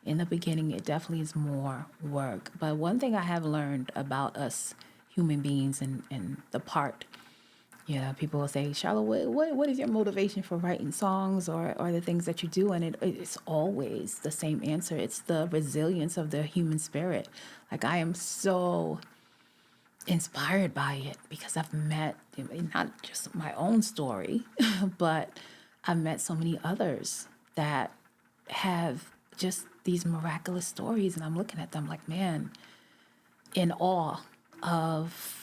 In the beginning, it definitely is more work. But one thing I have learned about us human beings, and the part, people will say, Sharla, what is your motivation for writing songs, or the things that you do? And it's always the same answer. It's the resilience of the human spirit. Like, I am so inspired by it, because I've met, not just my own story, but I've met so many others that have just these miraculous stories. And I'm looking at them like, man, in awe of,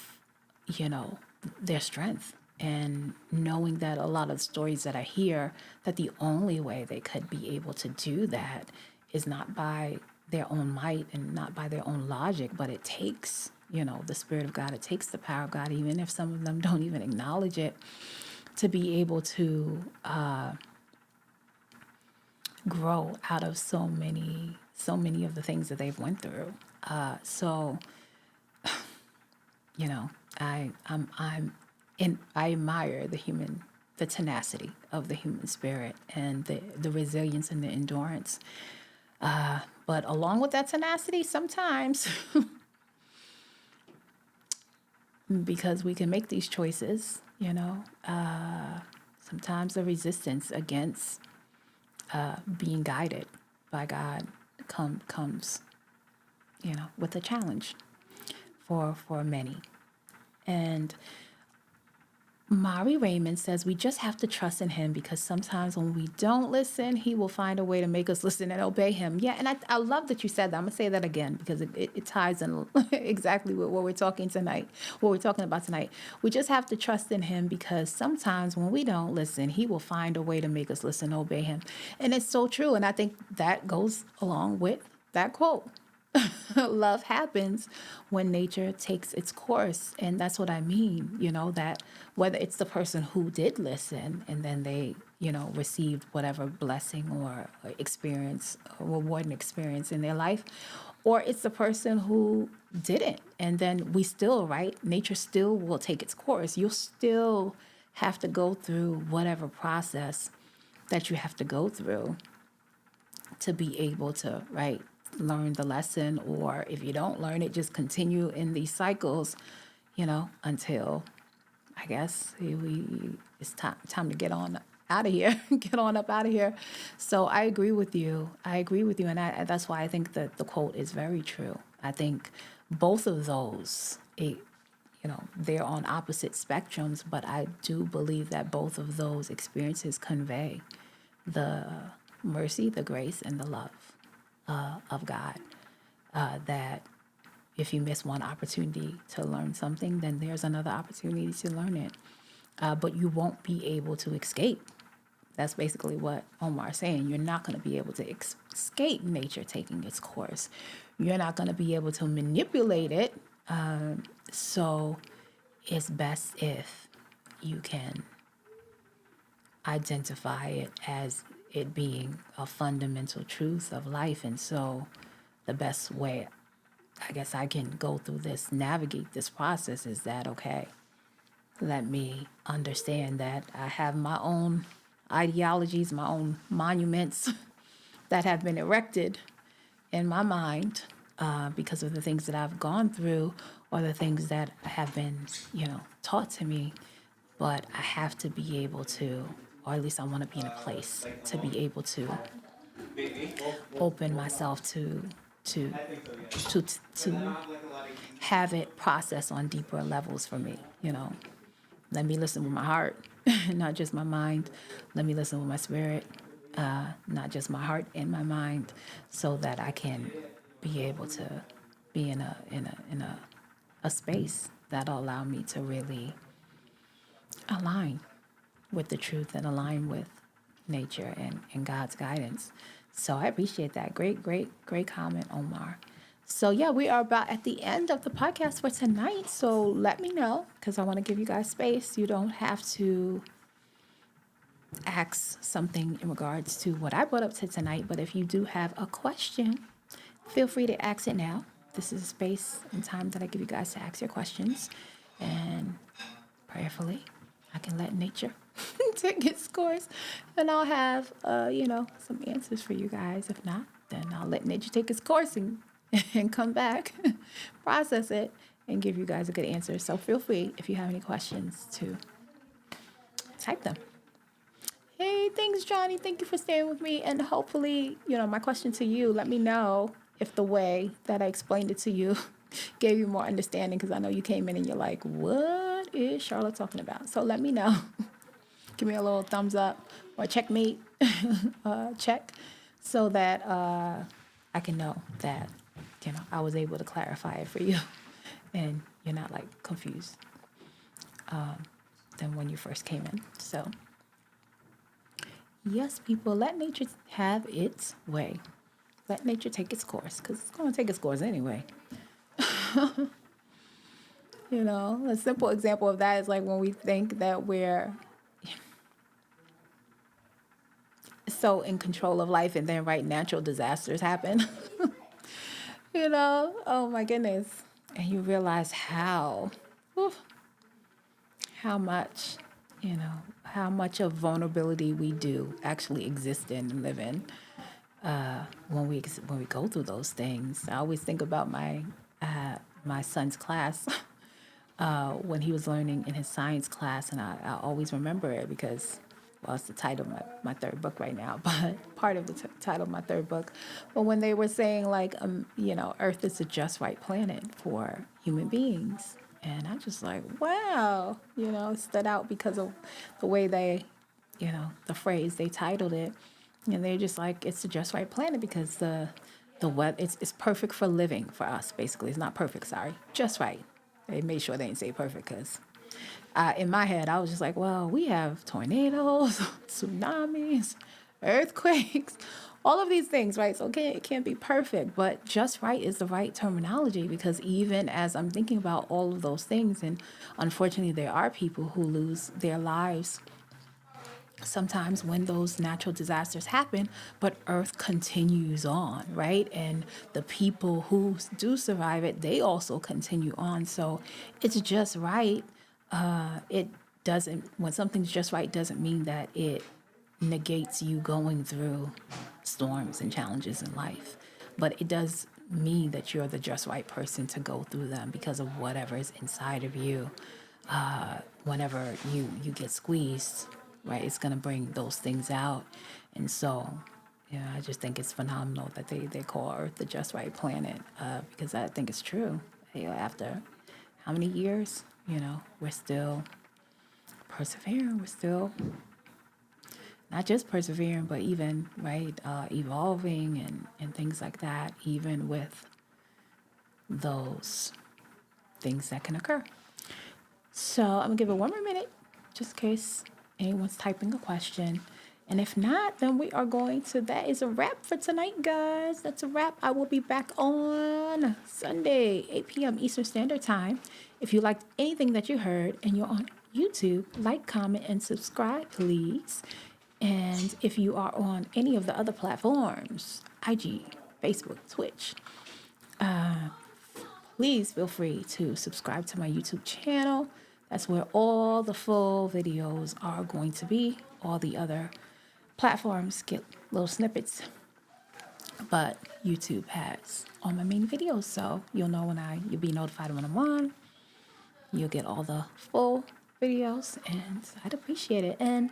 their strength, and knowing that a lot of stories that I hear, that the only way they could be able to do that is not by their own might and not by their own logic, but it takes, the Spirit of God, it takes the power of God, even if some of them don't even acknowledge it, to be able to grow out of so many so many of the things that they've went through. So, you know, I admire the tenacity of the human spirit and the resilience and the endurance. But along with that tenacity, sometimes, because we can make these choices, sometimes the resistance against being guided by God comes, with a challenge for many. And Mari Raymond says we just have to trust in him because sometimes when we don't listen, he will find a way to make us listen and obey him. Yeah, and I love that you said that. I'm going to say that again because it ties in exactly with what we're talking about tonight. We just have to trust in him because sometimes when we don't listen, he will find a way to make us listen and obey him. And it's so true. And I think that goes along with that quote. Love happens when nature takes its course. And that's what I mean, that whether it's the person who did listen and then they, received whatever blessing or experience, or rewarding experience in their life, or it's the person who didn't. And then we still, right? Nature still will take its course. You'll still have to go through whatever process that you have to go through to be able to, right, learn the lesson, or if you don't learn it, just continue in these cycles, until I guess it's time to get on out of here, get on up out of here. So I agree with you. And that's why I think that the quote is very true. I think both of those, they're on opposite spectrums, but I do believe that both of those experiences convey the mercy, the grace, and the love of God, that if you miss one opportunity to learn something, then there's another opportunity to learn it. But you won't be able to escape. That's basically what Omar's saying. You're not going to be able to escape nature taking its course. You're not going to be able to manipulate it. So it's best if you can identify it as it being a fundamental truth of life. And so the best way I guess I can go through this, navigate this process is that, okay, let me understand that I have my own ideologies, my own monuments that have been erected in my mind because of the things that I've gone through or the things that have been, taught to me. But I have to be able to, or at least I want to be in a place to be able to open myself to to have it process on deeper levels for me. Let me listen with my heart, not just my mind. Let me listen with my spirit, not just my heart and my mind, so that I can be able to be in a space that'll allow me to really align with the truth and align with nature and God's guidance. So I appreciate that. Great comment, Omar. So yeah, we are about at the end of the podcast for tonight. So let me know, because I want to give you guys space. You don't have to ask something in regards to what I brought up to tonight, but if you do have a question, feel free to ask it now. This is a space and time that I give you guys to ask your questions, and prayerfully, I can let nature take its course, and I'll have, some answers for you guys. If not, then I'll let nature take its course and come back, process it, and give you guys a good answer. So feel free, if you have any questions, to type them. Hey, thanks, Johnny. Thank you for staying with me. And hopefully, my question to you, let me know if the way that I explained it to you gave you more understanding, because I know you came in and you're like, what is Sharla talking about? So let me know. Give me a little thumbs up or checkmate, check, so that I can know that, I was able to clarify it for you and you're not like confused than when you first came in. So yes, people, let nature have its way. Let nature take its course, because it's going to take its course anyway. A simple example of that is like when we think that we're so in control of life, and then natural disasters happen. Oh my goodness. And you realize whew, how much, how much of vulnerability we do actually exist in and live in when we go through those things. I always think about my son's class when he was learning in his science class, and I always remember it because, well, it's the title of my third book right now, but part of the title of my third book. But when they were saying, like, Earth is the just right planet for human beings. And I'm just like, wow, it stood out because of the way they, the phrase they titled it. And they're just like, it's the just right planet because the weather, it's perfect for living for us, basically. It's not perfect, sorry, just right. They made sure they didn't say perfect because in my head, I was just like, well, we have tornadoes, tsunamis, earthquakes, all of these things, right? So it can't be perfect, but just right is the right terminology because even as I'm thinking about all of those things, and unfortunately, there are people who lose their lives sometimes when those natural disasters happen, but Earth continues on, right? And the people who do survive it, they also continue on. So it's just right. It doesn't, when something's just right, doesn't mean that it negates you going through storms and challenges in life. But it does mean that you're the just right person to go through them because of whatever is inside of you. Whenever you get squeezed, right, it's going to bring those things out. And so, I just think it's phenomenal that they call Earth the just right planet because I think it's true. After how many years, we're still persevering. We're still not just persevering, but even, right, evolving and things like that, even with those things that can occur. So I'm going to give it one more minute, just in case anyone's typing a question. And if not, then we are that is a wrap for tonight, guys. That's a wrap. I will be back on Sunday, 8 p.m. Eastern Standard Time. If you liked anything that you heard and you're on YouTube, like, comment, and subscribe, please. And if you are on any of the other platforms, IG, Facebook, Twitch, please feel free to subscribe to my YouTube channel. That's where all the full videos are going to be. All the other platforms get little snippets, but YouTube has all my main videos, so you'll be notified when I'm on. You'll get all the full videos, and I'd appreciate it. And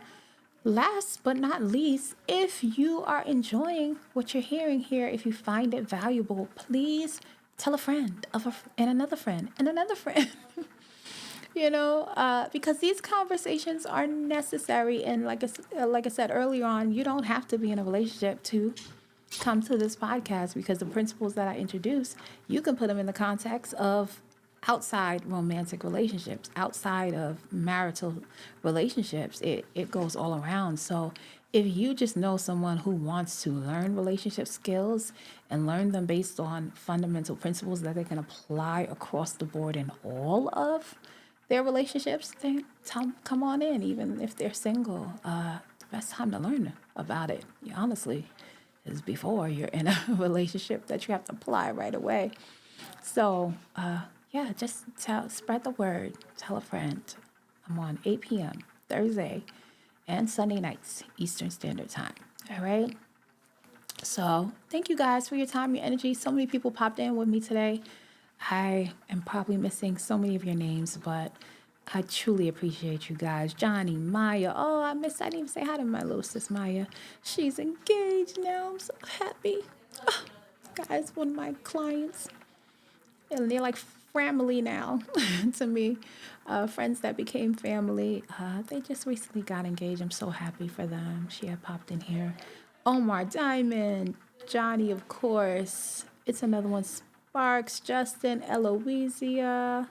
last but not least, if you are enjoying what you're hearing here, if you find it valuable, please tell a friend and another friend and another friend. Because these conversations are necessary. And like I said earlier on, you don't have to be in a relationship to come to this podcast because the principles that I introduce, you can put them in the context of outside romantic relationships, outside of marital relationships. It goes all around. So if you just know someone who wants to learn relationship skills and learn them based on fundamental principles that they can apply across the board in all of their relationships, then come on in, even if they're single. The best time to learn about it, honestly, is before you're in a relationship that you have to apply right away. So, just spread the word. Tell a friend. I'm on 8 p.m. Thursday and Sunday nights, Eastern Standard Time. All right? So, thank you guys for your time, your energy. So many people popped in with me today. I am probably missing so many of your names, but I truly appreciate you guys. Johnny, Maya. Oh, I didn't even say hi to my little sis, Maya. She's engaged now. I'm so happy. Oh, guys, one of my clients. And they're like family now to me. Friends that became family. They just recently got engaged. I'm so happy for them. She had popped in here. Omar Diamond. Johnny, of course. It's another one. Sparks, Justin, Eloisia.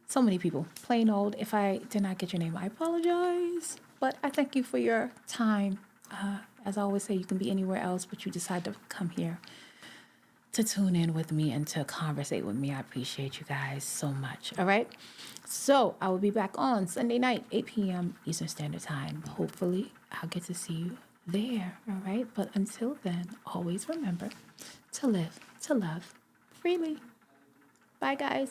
So many people. Plain old. If I did not get your name, I apologize. But I thank you for your time. As I always say, you can be anywhere else, but you decide to come here to tune in with me and to conversate with me. I appreciate you guys so much. All right. So I will be back on Sunday night, 8 p.m. Eastern Standard Time. Hopefully, I'll get to see you there, all right? But until then, always remember to live, to love freely. Bye, guys.